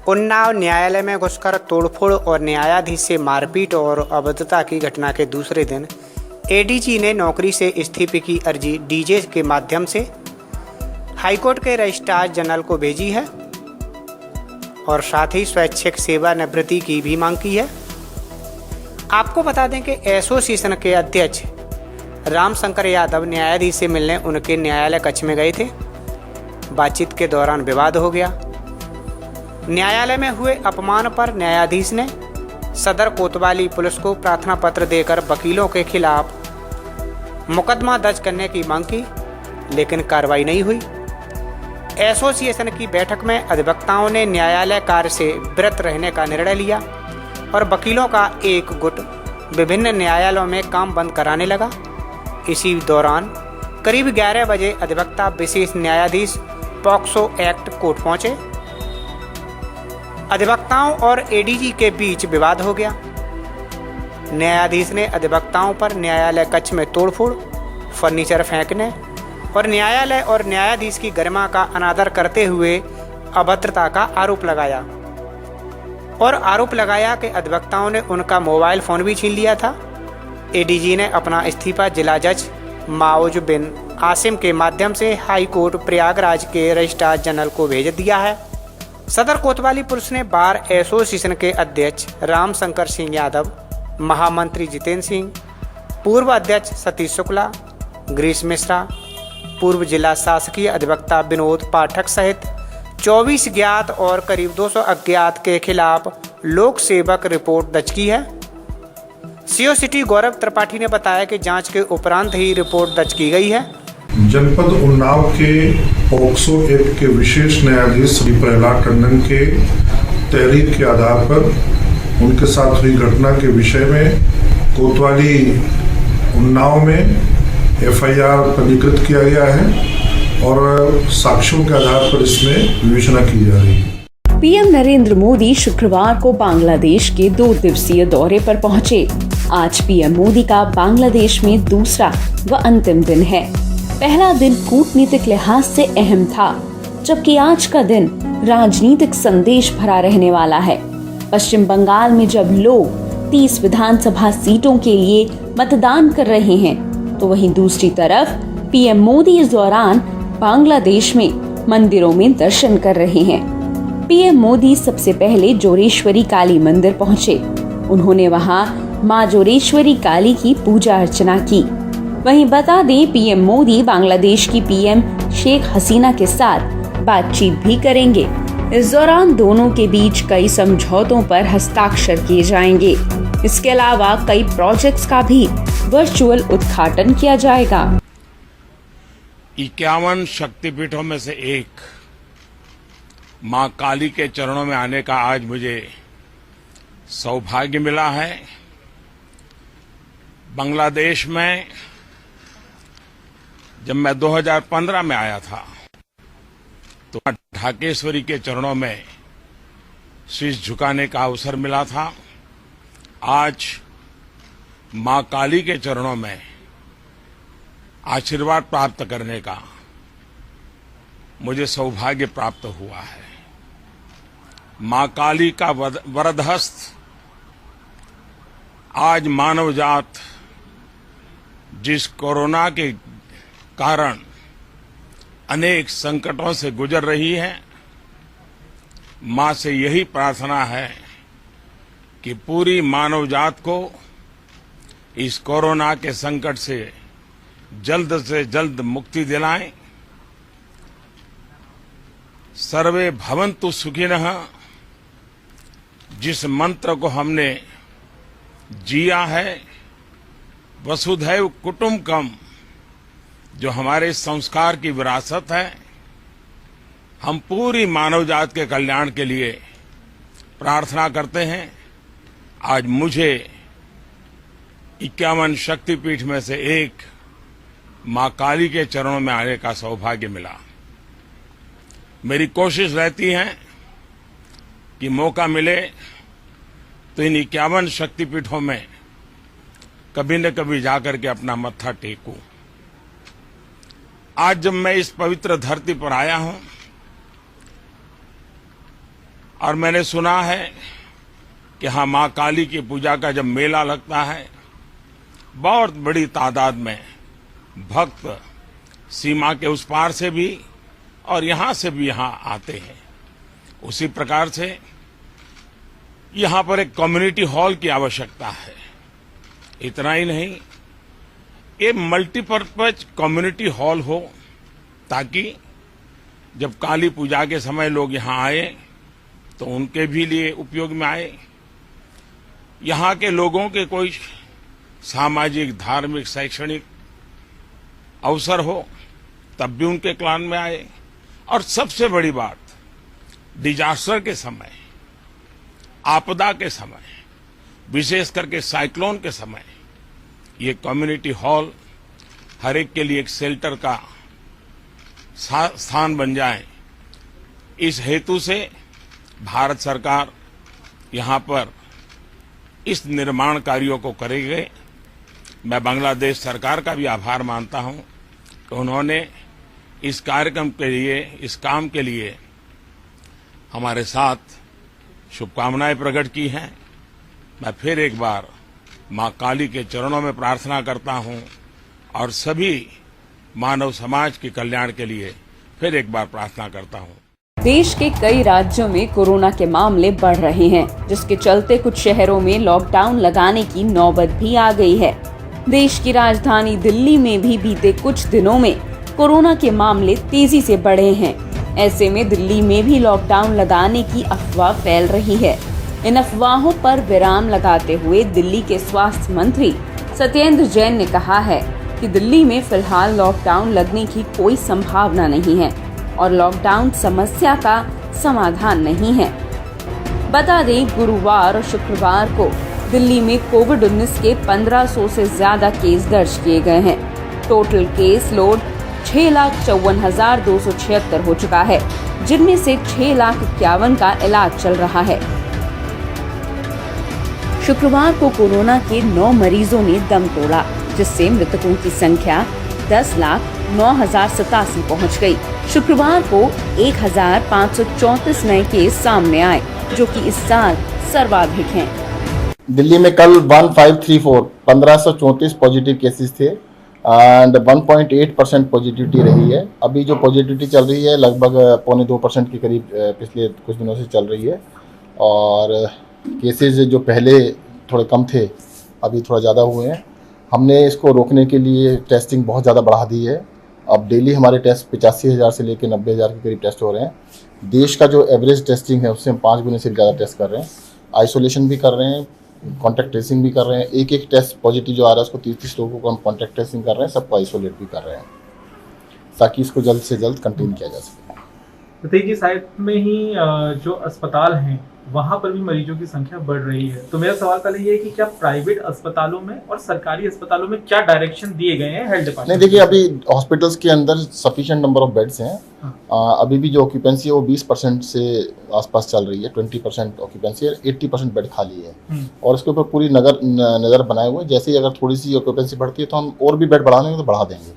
उन्नाव न्यायालय में घुसकर तोड़फोड़ और न्यायाधीश से मारपीट और अभद्रता की घटना के दूसरे दिन एडीजी ने नौकरी से इस्तीफे की अर्जी डीजे के माध्यम से हाईकोर्ट के रजिस्ट्रार जनरल को भेजी है और साथ ही स्वैच्छिक सेवानिवृत्ति की भी मांग की है। आपको बता दें कि एसोसिएशन के अध्यक्ष रामशंकर यादव न्यायाधीश से मिलने उनके न्यायालय कक्ष में गए थे। बातचीत के दौरान विवाद हो गया। न्यायालय में हुए अपमान पर न्यायाधीश ने सदर कोतवाली पुलिस को प्रार्थना पत्र देकर वकीलों के खिलाफ मुकदमा दर्ज करने की मांग की, लेकिन कार्रवाई नहीं हुई। एसोसिएशन की बैठक में अधिवक्ताओं ने न्यायालय कार्य से विरत रहने का निर्णय लिया और वकीलों का एक गुट विभिन्न न्यायालयों में काम बंद कराने लगा। इसी दौरान करीब 11 बजे अधिवक्ता विशेष न्यायाधीश पॉक्सो एक्ट कोर्ट पहुंचे। अधिवक्ताओं और एडीजी के बीच विवाद हो गया। न्यायाधीश ने अधिवक्ताओं पर न्यायालय कक्ष में तोड़फोड़, फर्नीचर फेंकने और न्यायालय और न्यायाधीश की गरिमा का अनादर करते हुए अभद्रता का आरोप लगाया कि अधिवक्ताओं ने उनका मोबाइल फोन भी छीन लिया था। एडीजी ने अपना इस्तीफा जिला जज माउज बिन आसिम के माध्यम से हाई कोर्ट प्रयागराज के रजिस्ट्रार जनरल को भेज दिया है। सदर कोतवाली पुलिस ने बार एसोसिएशन के अध्यक्ष रामशंकर सिंह यादव, महामंत्री जितेंद्र सिंह, पूर्व अध्यक्ष सतीश शुक्ला, गिरीश मिश्रा, पूर्व जिला शासकीय अधिवक्ता विनोद पाठक सहित 24 ज्ञात और करीब 200 अज्ञात के खिलाफ लोक सेवक रिपोर्ट दर्ज की है। सीओ सिटी गौरव त्रिपाठी ने बताया कि जांच के उपरांत ही रिपोर्ट दर्ज की गई है। जनपद उन्नाव के पॉक्सो एक्ट के विशेष न्यायाधीश श्री प्रहलाद टंडन के तहरीर के आधार पर उनके साथ हुई घटना के विषय में कोतवाली उन्नाव में एफआईआर पंजीकृत किया गया है और साक्ष्यों के आधार पर इसमें विवेचना की जा रही है। पीएम नरेंद्र मोदी शुक्रवार को बांग्लादेश के 2 दिवसीय दौरे पर पहुंचे। आज पीएम मोदी का बांग्लादेश में दूसरा व अंतिम दिन है। पहला दिन कूटनीतिक लिहाज से अहम था, जबकि आज का दिन राजनीतिक संदेश भरा रहने वाला है। पश्चिम बंगाल में जब लोग 30 विधानसभा सीटों के लिए मतदान कर रहे हैं, तो वहीं दूसरी तरफ पीएम मोदी इस दौरान बांग्लादेश में मंदिरों में दर्शन कर रहे हैं। पीएम मोदी सबसे पहले जोरेश्वरी काली मंदिर पहुंचे। उन्होंने वहां मां जोरेश्वरी काली की पूजा अर्चना की। वहीं बता दें, पीएम मोदी बांग्लादेश की पीएम शेख हसीना के साथ बातचीत भी करेंगे। इस दौरान दोनों के बीच कई समझौतों पर हस्ताक्षर किए जाएंगे। इसके अलावा कई प्रोजेक्ट्स का भी वर्चुअल उद्घाटन किया जाएगा। 51 शक्तिपीठों में से एक मां काली के चरणों में आने का आज मुझे सौभाग्य मिला है। बांग्लादेश में जब मैं 2015 में आया था तो ढाकेश्वरी के चरणों में शीश झुकाने का अवसर मिला था। आज मां काली के चरणों में आशीर्वाद प्राप्त करने का मुझे सौभाग्य प्राप्त हुआ है। मां काली का वरदहस्त आज मानव जात जिस कोरोना के कारण अनेक संकटों से गुजर रही है, मां से यही प्रार्थना है कि पूरी मानव जात को इस कोरोना के संकट से जल्द मुक्ति दिलाएं। सर्वे भवन्तु सुखिनः जिस मंत्र को हमने जिया है, वसुधैव कुटुंबकम, जो हमारे संस्कार की विरासत है, हम पूरी मानव जात के कल्याण के लिए प्रार्थना करते हैं। आज मुझे 51 शक्तिपीठ में से एक मां काली के चरणों में आने का सौभाग्य मिला। मेरी कोशिश रहती है कि मौका मिले तो इन 51 शक्तिपीठों में कभी न कभी जाकर के अपना मत्था टेकूं। आज जब मैं इस पवित्र धरती पर आया हूं और मैंने सुना है कि हाँ, मां काली की पूजा का जब मेला लगता है, बहुत बड़ी तादाद में भक्त सीमा के उस पार से भी और यहां से भी यहां आते हैं। उसी प्रकार से यहां पर एक कम्युनिटी हॉल की आवश्यकता है। इतना ही नहीं, ये मल्टीपर्पज कम्युनिटी हॉल हो ताकि जब काली पूजा के समय लोग यहां आए तो उनके भी लिए उपयोग में आए। यहां के लोगों के कोई सामाजिक, धार्मिक, शैक्षणिक अवसर हो तब भी उनके क्लान में आए। और सबसे बड़ी बात, डिजास्टर के समय, आपदा के समय, विशेष करके साइक्लोन के समय, ये कम्युनिटी हॉल हर एक के लिए एक शेल्टर का स्थान बन जाए। इस हेतु से भारत सरकार यहां पर इस निर्माण कार्यों को करेगी। मैं बांग्लादेश सरकार का भी आभार मानता हूं कि उन्होंने इस कार्यक्रम के लिए, इस काम के लिए हमारे साथ शुभकामनाएं प्रकट की हैं। मैं फिर एक बार मां काली के चरणों में प्रार्थना करता हूं और सभी मानव समाज के कल्याण के लिए फिर एक बार प्रार्थना करता हूं। देश के कई राज्यों में कोरोना के मामले बढ़ रहे हैं, जिसके चलते कुछ शहरों में लॉकडाउन लगाने की नौबत भी आ गई है। देश की राजधानी दिल्ली में भी बीते कुछ दिनों में कोरोना के मामले तेजी से बढ़े हैं। ऐसे में दिल्ली में भी लॉकडाउन लगाने की अफवाह फैल रही है। इन अफवाहों पर विराम लगाते हुए दिल्ली के स्वास्थ्य मंत्री सत्येंद्र जैन ने कहा है कि दिल्ली में फिलहाल लॉकडाउन लगने की कोई संभावना नहीं है और लॉकडाउन समस्या का समाधान नहीं है। बता दें, गुरुवार और शुक्रवार को दिल्ली में कोविड-19 के 1500 से ज्यादा केस दर्ज किए गए हैं। टोटल केस लोड 6,54,276 हो चुका है, जिनमें से 6,51,000 का इलाज चल रहा है। शुक्रवार को कोरोना के 9 मरीजों ने दम तोड़ा, जिससे मृतकों की संख्या 10,09,087 पहुंच गई। शुक्रवार को 1,534 नए केस सामने आए, जो कि इस साल सर्वाधिक हैं। दिल्ली में कल 1534 पॉजिटिव केसेस थे एंड 1.8% पॉजिटिविटी रही है। अभी जो पॉजिटिविटी चल रही है लगभग 0.25% के करीब पिछले कुछ दिनों से चल रही है और केसेस जो पहले थोड़े कम थे अभी थोड़ा ज़्यादा हुए हैं। हमने इसको रोकने के लिए टेस्टिंग बहुत ज़्यादा बढ़ा दी है। अब डेली हमारे टेस्ट 85,000 से लेकर 90,000 के करीब टेस्ट हो रहे हैं। देश का जो एवरेज टेस्टिंग है उससे हम 5 गुने से ज़्यादा टेस्ट कर रहे हैं। आइसोलेशन भी कर रहे हैं, कॉन्टैक्ट ट्रेसिंग भी कर रहे हैं। एक टेस्ट पॉजिटिव जो आ रहा है उसको 30 लोगों को हम कॉन्टैक्ट ट्रेसिंग कर रहे हैं, सबको आइसोलेट भी कर रहे हैं ताकि इसको जल्द से जल्द कंटेन किया जा सके। प्रतीक जी, साइड में ही जो अस्पताल हैं वहाँ पर भी मरीजों की संख्या बढ़ रही है, तो मेरा सवाल पहले ये है कि क्या प्राइवेट अस्पतालों में और सरकारी अस्पतालों में क्या डायरेक्शन दिए गए हैं हेल्थ डिपार्टमेंट? नहीं, देखिए अभी हॉस्पिटल्स के अंदर सफिशिएंट नंबर ऑफ बेड्स हैं। अभी भी जो ऑक्यूपेंसी है वो 20% से आसपास चल रही है। 20% ऑक्यूपेंसी है, 80% बेड खाली है और इसके ऊपर पूरी नज़र बनाए हुए। जैसे ही अगर थोड़ी सी ऑक्यूपेंसी बढ़ती है तो हम और भी बेड बढ़ाने तो बढ़ा देंगे।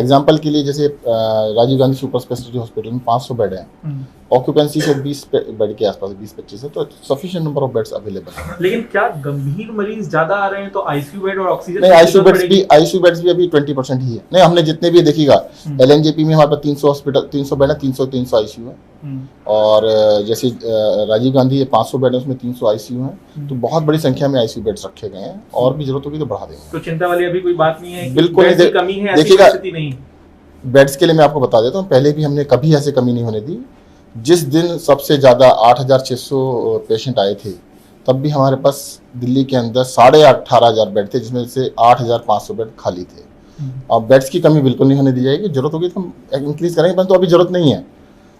एग्जाम्पल के लिए जैसे Rajiv Gandhi super speciality hospital में 500 बेड हैं, ऑक्यूपेंसी से 20 बेड के आसपास 20-25 है, तो sufficient number of beds available है। लेकिन क्या गंभीर मरीज ज्यादा आ रहे हैं तो आईसीयू बेड और ऑक्सीजन? नहीं, आईसीयू बेड्स भी अभी 20% ही है। नहीं, हमने जितने भी देखिएगा LNJP में हमारे पास 300 बेड है, 300 आईसीयू है और जैसे राजीव गांधी 500 बेड है उसमें 300 आईसीयू है, तो बहुत बड़ी संख्या में आईसीयू बेड्स रखे गए हैं और भी जरूरत होगी तो बढ़ा देंगे। तो चिंता वाली अभी कोई बात नहीं है? बिल्कुल नहीं, कमी है, देखिएगा नहीं। बेड्स के लिए मैं आपको बता देता हूँ, पहले भी हमने कभी ऐसे कमी नहीं होने दी। जिस दिन सबसे ज़्यादा 8,600 पेशेंट आए थे तब भी हमारे पास दिल्ली के अंदर 18,500 बेड थे, जिसमें से 8,500 बेड खाली थे। अब बेड्स की कमी बिल्कुल नहीं होने दी जाएगी, जरूरत होगी तो हम इंक्रीज करेंगे, परंतु अभी जरूरत नहीं है।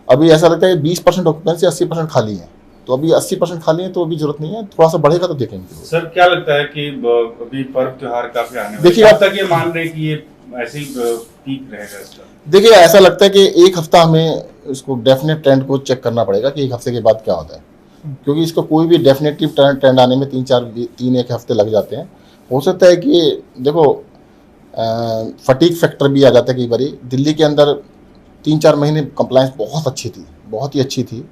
अभी ऐसा लगता है 20% ऑक्यूपेंसी, 80% खाली है, तो अभी 80% खाली है तो अभी जरूरत नहीं है। थोड़ा सा बढ़ेगा तो देखेंगे। सर, क्या लगता है कि अभी पर्व त्योहार काफी आने वाले, देखिए अब तक ये मान रहे कि ये ऐसे ही पीक रहेगा इसका? देखिए, ऐसा लगता है कि एक हफ्ता हमें इसको डेफिनेट ट्रेंड को चेक करना पड़ेगा कि एक हफ्ते के बाद क्या होता है, क्योंकि इसको कोई भी डेफिनेटिव ट्रेंड आने में 3-1 हफ्ते लग जाते हैं। हो सकता है कि देखो फटीक फैक्टर भी आ जाता है कई बार। दिल्ली के अंदर 3-4 महीने कंप्लायंस बहुत अच्छी थी, बहुत ही अच्छी थी,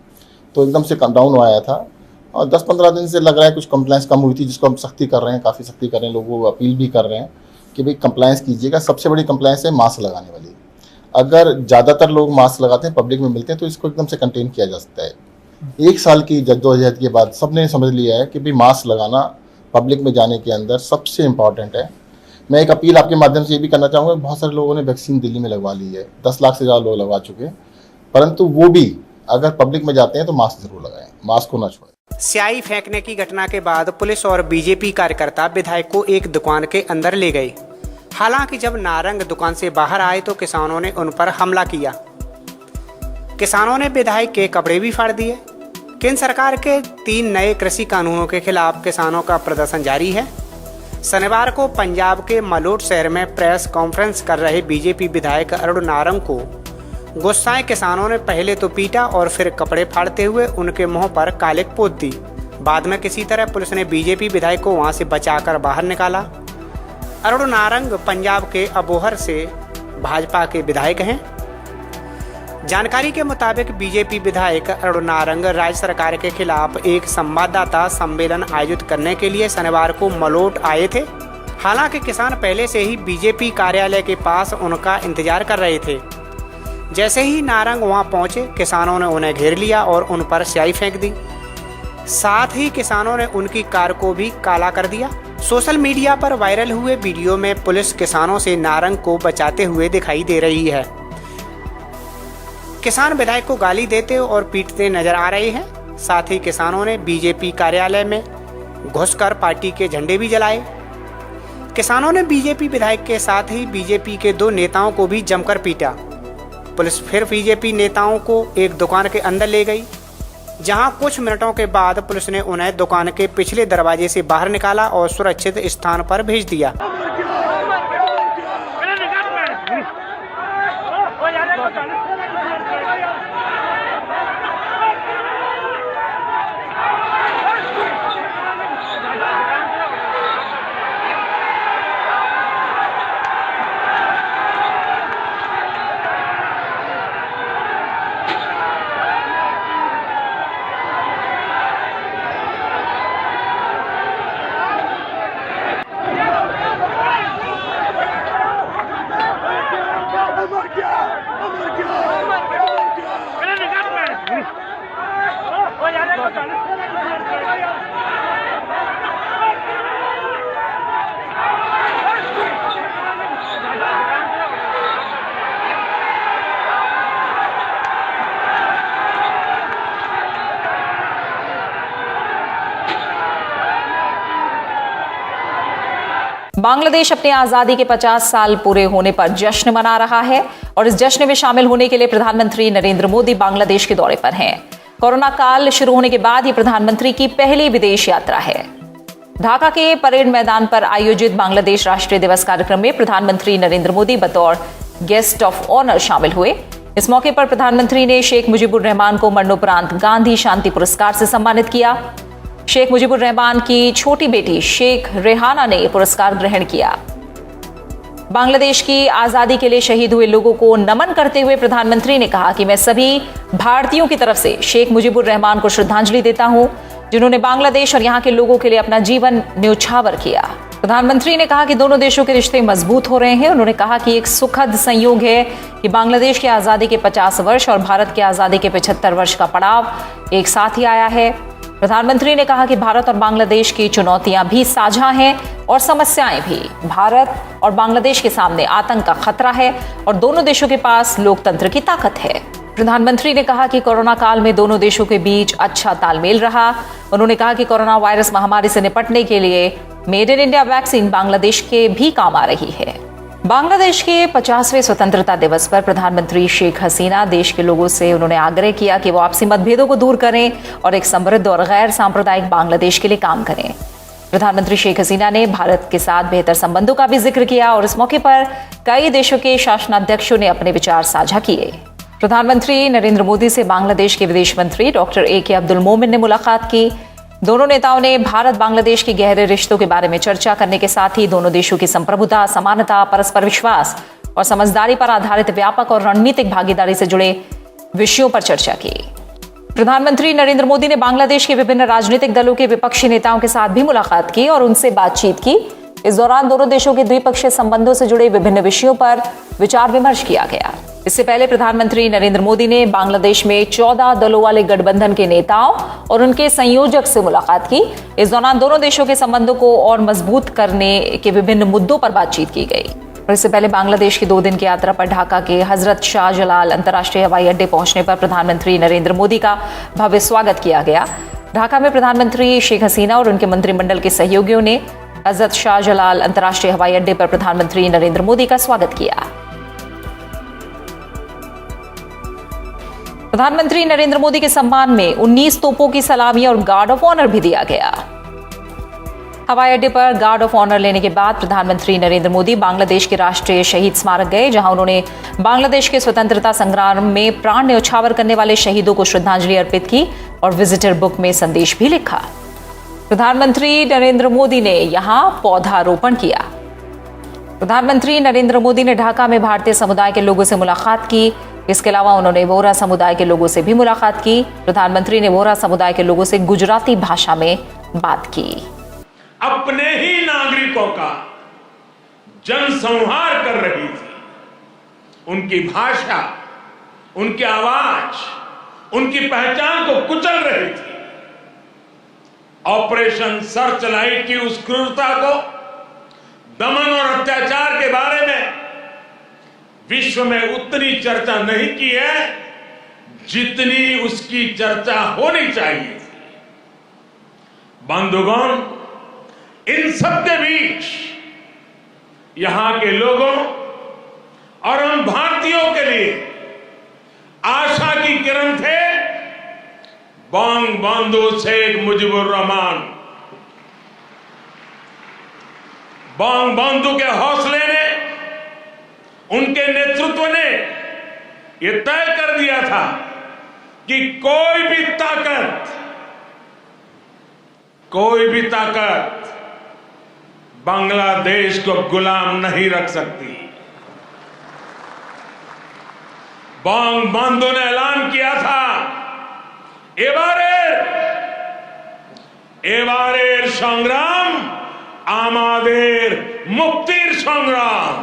तो एकदम से कम डाउन आया था और 10-15 दिन से लग रहा है कुछ कंप्लायंस कम हुई थी, जिसको हम सख्ती कर रहे हैं, काफ़ी सख्ती कर रहे हैं, लोगों को अपील भी कर रहे हैं कि भाई कंप्लायंस कीजिएगा। सबसे बड़ी कंप्लायंस है मास्क लगाने वाली। अगर ज़्यादातर लोग मास्क लगाते हैं, पब्लिक में मिलते हैं, तो इसको एकदम से कंटेन किया जा सकता है। 1 साल की जद्दोजहद के बाद सबने समझ लिया है कि भाई मास्क लगाना पब्लिक में जाने के अंदर सबसे इम्पॉर्टेंट है। मैं एक अपील आपके माध्यम से ये भी करना चाहूँगा, बहुत सारे लोगों ने वैक्सीन दिल्ली में लगवा ली है, 10 लाख से ज़्यादा लोग लगवा चुके हैं, परंतु वो भी अगर पब्लिक में जाते हैं तो मास्क जरूर लगाएं, मास्क को ना छोड़ें। स्याही फेंकने की घटना के बाद पुलिस और बीजेपी कार्यकर्ता विधायक को एक दुकान के अंदर ले गए। हालांकि जब नारंग दुकान से बाहर आए तो किसानों ने उन पर हमला किया। किसानों ने विधायक के कपड़े भी फाड़ दिए। केंद्र सरकार के 3 नए कृषि कानूनों के खिलाफ किसानों का प्रदर्शन जारी है। शनिवार को पंजाब के मलोट शहर में प्रेस कॉन्फ्रेंस कर रहे बीजेपी विधायक अरुण नारंग को गुस्साए किसानों ने पहले तो पीटा और फिर कपड़े फाड़ते हुए उनके मुंह पर कालिक पोत दी। बाद में किसी तरह पुलिस ने बीजेपी विधायक को वहां से बचाकर बाहर निकाला। अरुण नारंग पंजाब के अबोहर से भाजपा के विधायक हैं। जानकारी के मुताबिक बीजेपी विधायक अरुण नारंग राज्य सरकार के खिलाफ एक संवाददाता सम्मेलन आयोजित करने के लिए शनिवार को मलोट आए थे। हालांकि किसान पहले से ही बीजेपी कार्यालय के पास उनका इंतजार कर रहे थे। जैसे ही नारंग वहां पहुंचे, किसानों ने उन्हें घेर लिया और उन पर स्याही फेंक दी। साथ ही किसानों ने उनकी कार को भी काला कर दिया। सोशल मीडिया पर वायरल हुए वीडियो में पुलिस किसानों से नारंग को बचाते हुए दिखाई दे रही है। किसान विधायक को गाली देते और पीटते नजर आ रहे हैं। साथ ही किसानों ने बीजेपी कार्यालय में घुसकर पार्टी के झंडे भी जलाए। किसानों ने बीजेपी विधायक के साथ ही बीजेपी के 2 नेताओं को भी जमकर पीटा। पुलिस फिर बीजेपी नेताओं को एक दुकान के अंदर ले गई, जहां कुछ मिनटों के बाद पुलिस ने उन्हें दुकान के पिछले दरवाजे से बाहर निकाला और सुरक्षित स्थान पर भेज दिया। बांग्लादेश अपनी आजादी के 50 साल पूरे होने पर जश्न मना रहा है और इस जश्न में शामिल होने के लिए प्रधानमंत्री नरेंद्र मोदी बांग्लादेश के दौरे पर हैं। कोरोना काल शुरू होने के बाद ये प्रधानमंत्री की पहली विदेश यात्रा है। ढाका के परेड मैदान पर आयोजित बांग्लादेश राष्ट्रीय दिवस कार्यक्रम में प्रधानमंत्री नरेंद्र मोदी बतौर गेस्ट ऑफ ऑनर शामिल हुए। इस मौके पर प्रधानमंत्री ने शेख मुजीबुर रहमान को मरणोपरांत गांधी शांति पुरस्कार से सम्मानित किया। शेख मुजीबुर रहमान की छोटी बेटी शेख रेहाना ने पुरस्कार ग्रहण किया। बांग्लादेश की आजादी के लिए शहीद हुए लोगों को नमन करते हुए प्रधानमंत्री ने कहा कि मैं सभी भारतीयों की तरफ से शेख मुजीबुर रहमान को श्रद्धांजलि देता हूं, जिन्होंने बांग्लादेश और यहां के लोगों के लिए अपना जीवन न्यौछावर किया। प्रधानमंत्री ने कहा कि दोनों देशों के रिश्ते मजबूत हो रहे हैं। उन्होंने कहा कि एक सुखद संयोग है कि बांग्लादेश की आजादी के 50 वर्ष और भारत की आजादी के 75 वर्ष का पड़ाव एक साथ ही आया है। प्रधानमंत्री ने कहा कि भारत और बांग्लादेश की चुनौतियां भी साझा हैं और समस्याएं भी। भारत और बांग्लादेश के सामने आतंक का खतरा है और दोनों देशों के पास लोकतंत्र की ताकत है। प्रधानमंत्री ने कहा कि कोरोना काल में दोनों देशों के बीच अच्छा तालमेल रहा। उन्होंने कहा कि कोरोना वायरस महामारी से निपटने के लिए made in India vaccine Bangladesh के भी काम आ रही है। बांग्लादेश के 50वें स्वतंत्रता दिवस पर प्रधानमंत्री शेख हसीना देश के लोगों से उन्होंने आग्रह किया कि वो आपसी मतभेदों को दूर करें और एक समृद्ध और गैर सांप्रदायिक बांग्लादेश के लिए काम करें। प्रधानमंत्री शेख हसीना ने भारत के साथ बेहतर संबंधों का भी जिक्र किया और इस मौके पर कई देशों के शासनाध्यक्षों ने अपने विचार साझा किए। प्रधानमंत्री नरेंद्र मोदी से बांग्लादेश के विदेश मंत्री डॉक्टर ए.के. अब्दुल मोमिन ने मुलाकात की। दोनों नेताओं ने भारत बांग्लादेश के गहरे रिश्तों के बारे में चर्चा करने के साथ ही दोनों देशों की संप्रभुता, समानता, परस्पर विश्वास और समझदारी पर आधारित व्यापक और रणनीतिक भागीदारी से जुड़े विषयों पर चर्चा की। प्रधानमंत्री नरेंद्र मोदी ने बांग्लादेश के विभिन्न राजनीतिक दलों के विपक्षी नेताओं के साथ भी मुलाकात की और उनसे बातचीत की। इस दौरान दोनों देशों के द्विपक्षीय संबंधों से जुड़े विभिन्न विषयों पर विचार विमर्श किया गया। इससे पहले प्रधानमंत्री नरेंद्र मोदी ने बांग्लादेश में 14 दलों वाले गठबंधन के नेताओं और उनके संयोजक से मुलाकात की। इस दौरान दोनों देशों के संबंधों को और मजबूत करने के विभिन्न मुद्दों पर बातचीत की गई। और इससे पहले बांग्लादेश की 2 दिन की यात्रा पर ढाका के हजरत शाहजलाल अंतर्राष्ट्रीय हवाई अड्डे पहुंचने पर प्रधानमंत्री नरेंद्र मोदी का भव्य स्वागत किया गया। ढाका में प्रधानमंत्री शेख हसीना और उनके मंत्रिमंडल के सहयोगियों ने हजरत शाहजलाल अंतर्राष्ट्रीय हवाई अड्डे पर प्रधानमंत्री नरेंद्र मोदी का स्वागत किया। प्रधानमंत्री नरेंद्र मोदी के सम्मान में 19 तोपों की सलामी और गार्ड ऑफ ऑनर भी दिया गया। हवाई अड्डे पर गार्ड ऑफ ऑनर लेने के बाद प्रधानमंत्री नरेंद्र मोदी बांग्लादेश के राष्ट्रीय शहीद स्मारक गए, जहां उन्होंने बांग्लादेश के स्वतंत्रता संग्राम में प्राण न्यौछावर करने वाले शहीदों को श्रद्धांजलि अर्पित की और विजिटर बुक में संदेश भी लिखा। प्रधानमंत्री नरेंद्र मोदी ने यहां पौधारोपण किया। प्रधानमंत्री नरेंद्र मोदी ने ढाका में भारतीय समुदाय के लोगों से मुलाकात की। इसके अलावा उन्होंने वोहरा समुदाय के लोगों से भी मुलाकात की। प्रधानमंत्री ने वोहरा समुदाय के लोगों से गुजराती भाषा में बात की। अपने ही नागरिकों का जनसंहार कर रही थी। उनकी भाषा, उनकी आवाज, उनकी पहचान को कुचल रही थी। ऑपरेशन सर्चलाइट की उस क्रूरता को, दमन और अत्याचार के बारे में विश्व में उतनी चर्चा नहीं की है जितनी उसकी चर्चा होनी चाहिए। बंधुगण, इन सबके बीच यहां के लोगों और हम भारतीयों के लिए आशा की किरण थे बंगबंधु शेख मुजीबुर रहमान। बंगबंधु के हौसले ने, उनके नेतृत्व ने यह तय कर दिया था कि कोई भी ताकत बांग्लादेश को गुलाम नहीं रख सकती। बंगबंधु ने ऐलान किया था, एबारेर संग्राम आमादेर मुक्तिर संग्राम।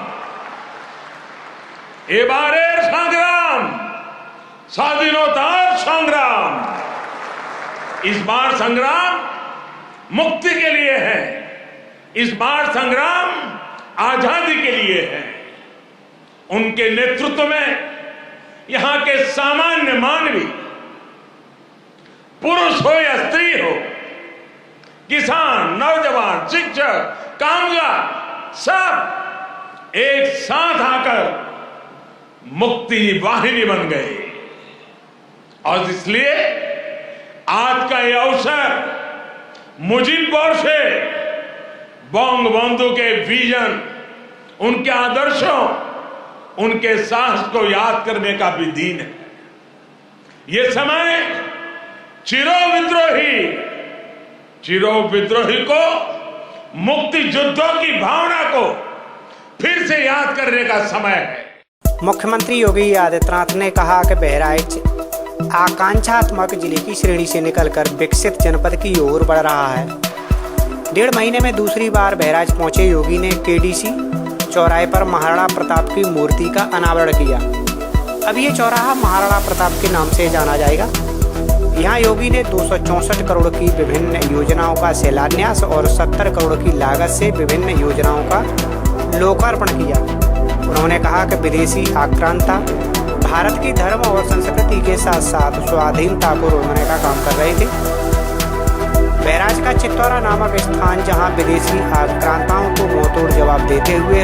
एबारेर संग्राम स्वाधीनतार संग्राम। इस बार संग्राम मुक्ति के लिए है, इस बार संग्राम आजादी के लिए है। उनके नेतृत्व में यहां के सामान्य मानवी, पुरुष हो या स्त्री हो, किसान, नौजवान, शिक्षक, कामगार, सब एक साथ आकर मुक्ति वाहिनी बन गए। और इसलिए आज का यह अवसर मुजीब से बंगबंधु के विजन, उनके आदर्शों, उनके साहस को याद करने का भी दिन है। ये समय चिरोविद्रोही को, मुक्ति युद्धों की भावना को फिर से याद करने का समय है। मुख्यमंत्री योगी आदित्यनाथ ने कहा कि बहराइच आकांक्षात्मक जिले की श्रेणी से निकलकर विकसित जनपद की ओर बढ़ रहा है। 1.5 महीने में दूसरी बार बहराइच पहुंचे योगी ने केडीसी चौराहे पर महाराणा प्रताप की मूर्ति का अनावरण किया। अब ये चौराहा महाराणा प्रताप के नाम से जाना जाएगा। यहाँ योगी ने 264 करोड़ की विभिन्न योजनाओं का शिलान्यास और 70 करोड़ की लागत से विभिन्न योजनाओं का लोकार्पण किया। उन्होंने कहा कि विदेशी आक्रांता भारत की धर्म और संस्कृति के साथ साथ स्वाधीनता को रोकने का काम कर रहे थे। बहराइच का चित्तौरा नामक स्थान, जहां विदेशी आक्रांताओं को मुंहतोड़ जवाब देते हुए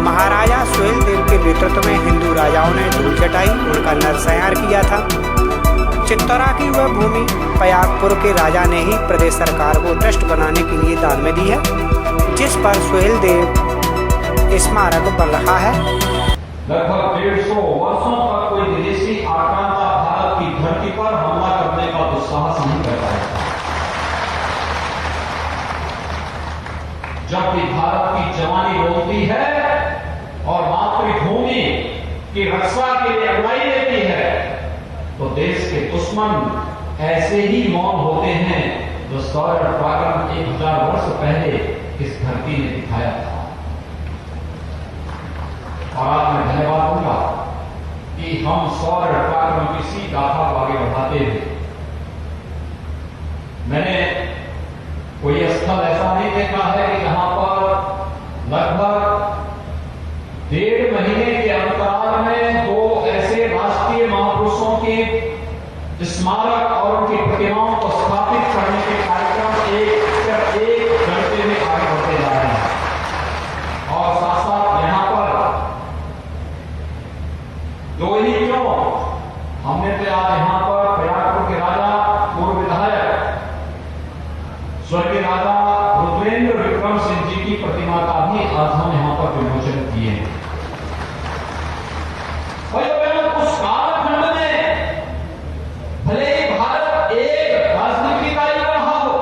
महाराजा सुहेल देव के नेतृत्व में हिंदू राजाओं ने धूल चटाई, उनका नरसंहार किया था। चित्तौरा की वह भूमि पयागपुर के राजा ने ही प्रदेश सरकार को ट्रस्ट बनाने के लिए दान में दी है, जिस पर सुहेल देव स्मारक बन रहा है। लगभग 150 वर्षों तक कोई विदेशी आक्रांता भारत की धरती पर हमला करने का दुस्साहस नहीं कर पाया। जब भी भारत की जवानी बोलती है और मातृभूमि की रक्षा के लिए अगुवाई देती है, तो देश के दुश्मन ऐसे ही मौन होते हैं जो सौर्य पराक्रम 1000 वर्ष पहले इस धरती ने दिखाया था। और आज मैं धन्यवाद दूंगा कि हम सौर्य पराक्रम की इसी गाथा को आगे बढ़ाते हैं। मैंने कोई स्थल ऐसा नहीं देखा है कि जहां पर लगभग 1.5 महीने के अंतराल में 2 ऐसे राष्ट्रीय महापुरुषों के स्मारक और उनकी प्रतिमाओं को स्थापित करने के कार्यक्रम एक घंटे में आगे बढ़ते जा रहे हैं। और साथ साथ यहां पर 2 ही क्यों, हमने तो आज यहां पर पयागपुर के राजा, पूर्व विधायक स्वर्गीय राजा रुद्रेंद्र विक्रम सिंह जी की प्रतिमा का भी आज हम यहां पर विमोचन किए हैं। उस कालखंड में भले ही भारत एक राजनीतिक इकाई रहा हो,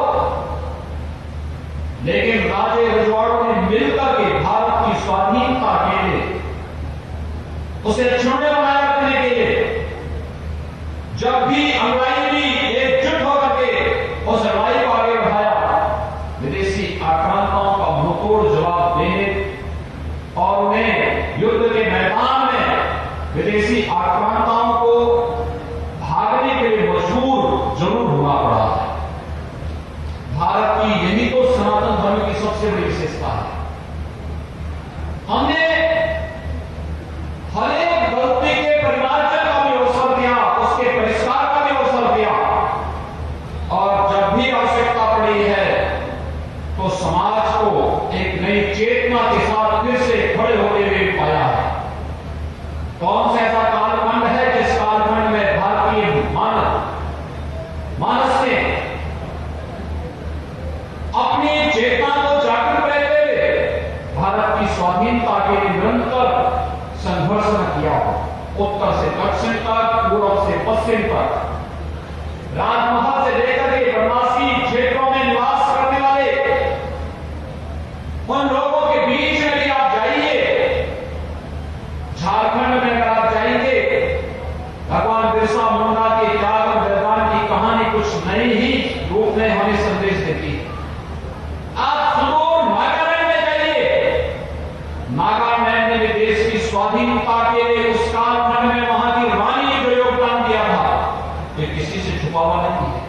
तफसील पर राजमहल से लेकर के प्रवासी क्षेत्रों में निवास करने वाले उन लोगों के बीच में भी आप जाइए। झारखंड में अगर आप जाएंगे, भगवान बिरसा मुंडा के त्याग और बलिदान की कहानी कुछ नई ही रूप में हमें संदेश देती है। आप सुदूर नागालैंड में जाइए। नागालैंड ने देश की स्वाधीनता के लिए उस कालखंड में वहां की रानी ने जो योगदान दिया था, ये किसी से छुपा हुआ नहीं है।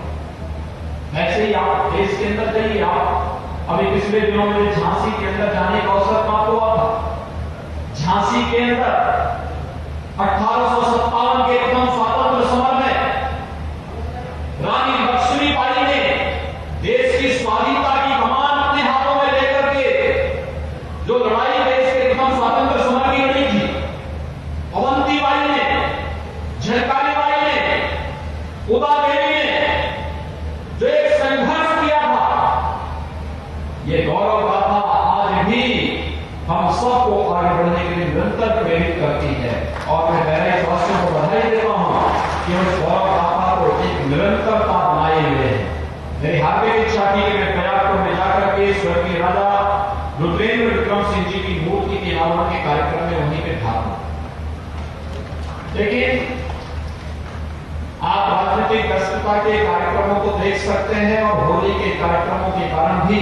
ऐसे ही आप देश के अंदर जाइए। आप अभी पिछले दिनों में झांसी के अंदर जाने का अवसर प्राप्त हुआ था। झांसी के अंदर 1857 के प्रथम स्वातंत्र समर में रानी लक्ष्मीबाई ने देश की स्वाधीनता की कमान अपने हाथों में लेकर के जो लड़ाई देश के प्रथम स्वतंत्र समर की लड़ी थी, अवंतीबाई ने, झलकारी बाई ने, उदा देवी ने जो एक संघर्ष किया था, ये गौरव गाथा आज भी हम सबको आगे बढ़ने के लिए निरंतर प्रेरित करती है। और मैं मेरे वासियों को बधाई देता हूं कि उस गौरव गाथा को एक निरंतरता बनाए हुए हैं। मेरी हार्दिक इच्छा थी कि मैं प्रयागपुर में जाकर के स्वर्गीय राजा रुद्रेंद्र विक्रम सिंह जी की मूर्ति के अनावरण के कार्यक्रम में वहीं पे भाग लूं, लेकिन आप राजनीतिक व्यस्तता के कार्यक्रमों को देख सकते हैं और होली के कार्यक्रमों के कारण भी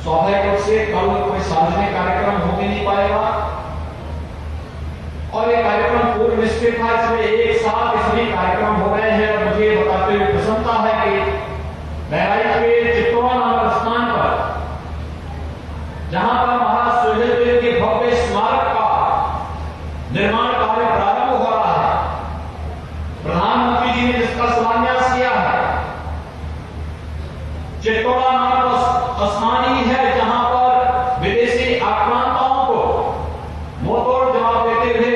स्वाभाविक रूप से कल कोई सार्वजनिक कार्यक्रम हो भी नहीं पाएगा। और ये कार्यक्रम पूर्व निश्चित था, इसमें एक साथ सभी कार्यक्रम हो रहे हैं। और मुझे बताते हुए प्रसन्नता है कि बहराइच के चित्तौड़ा नामक स्थान पर, जहां पर महाराज सुहेलदेव के भव्य स्मारक का निर्माण कार्य प्रारंभ हो रहा है, प्रधानमंत्री जी ने जिसका शिलान्यास किया है, चित्तौड़ा नामक स्थान ही है जहां पर विदेशी आक्रांताओं को मुंहतोड़ जवाब देते हुए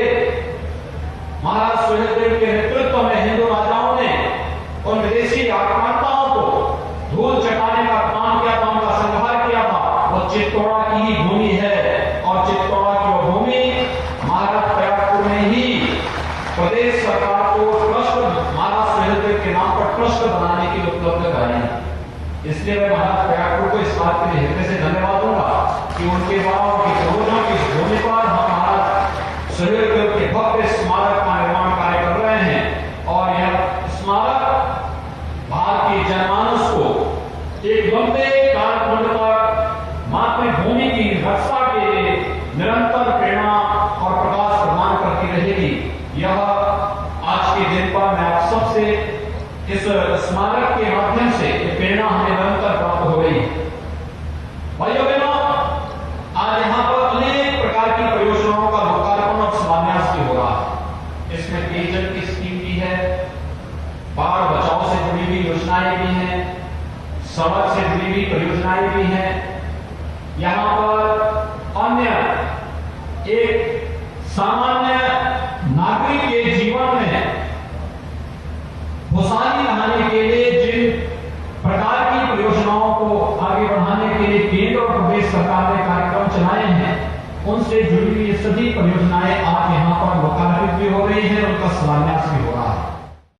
महाराज सुहेलदेव के नेतृत्व में हिंदू राजाओं ने उन विदेशी आक्रांताओं को धूल चटाने का काम किया था, उनका संहार किया था। वो चित्तौड़ा की ही भूमि है और चित्तौड़ा की वो भूमि महाराज प्रयागपुर में ही प्रदेश सरकार को ट्रस्ट महाराज सुहेलदेव के नाम पर ट्रस्ट बनाने की उपलब्ध कराई है। इसलिए मैं महाराज प्रयागपुर को इस बात के लिए हृदय से धन्यवाद दूंगा कि उनके द्वारा उनकी पूर्वजों की भूमि पर हम महाराज सुहेलदेव के भव्य स्मारक का निर्माण कार्य कर रहे हैं। और यह स्मारक भारतीय जनमानस को एक लंबे कालखंड तक मातृभूमि की रक्षा के लिए निरंतर प्रेरणा और प्रकाश प्रदान करती रहेगी। यह आज के दिन पर मैं आप सबसे इस स्मारक के माध्यम से प्रेरणा हमें निरंतर प्राप्त हो गई। भाइयों बहनों, आज यहाँ पर अनेक प्रकार की परियोजनाओं का लोकार्पण और शिलान्यास भी हो रहा है। इसमें पेयजल की स्कीम भी है, बाढ़ बचाव से जुड़ी हुई योजनाएं भी हैं, सड़क से जुड़ी हुई परियोजनाएं भी हैं। यहाँ पर अन्य एक सामान्य नागरिक के जीवन में खुशहाली लाने के लिए जिन प्रकार की परियोजनाओं को आगे बढ़ाने के लिए केंद्र और प्रदेश सरकार ने कार्यक्रम चलाए हैं, उनसे जुड़ी हुई सभी परियोजनाएं आज यहाँ पर लोकार्पित भी हो रही हैं, उनका शिलान्यास भी हो रहा है।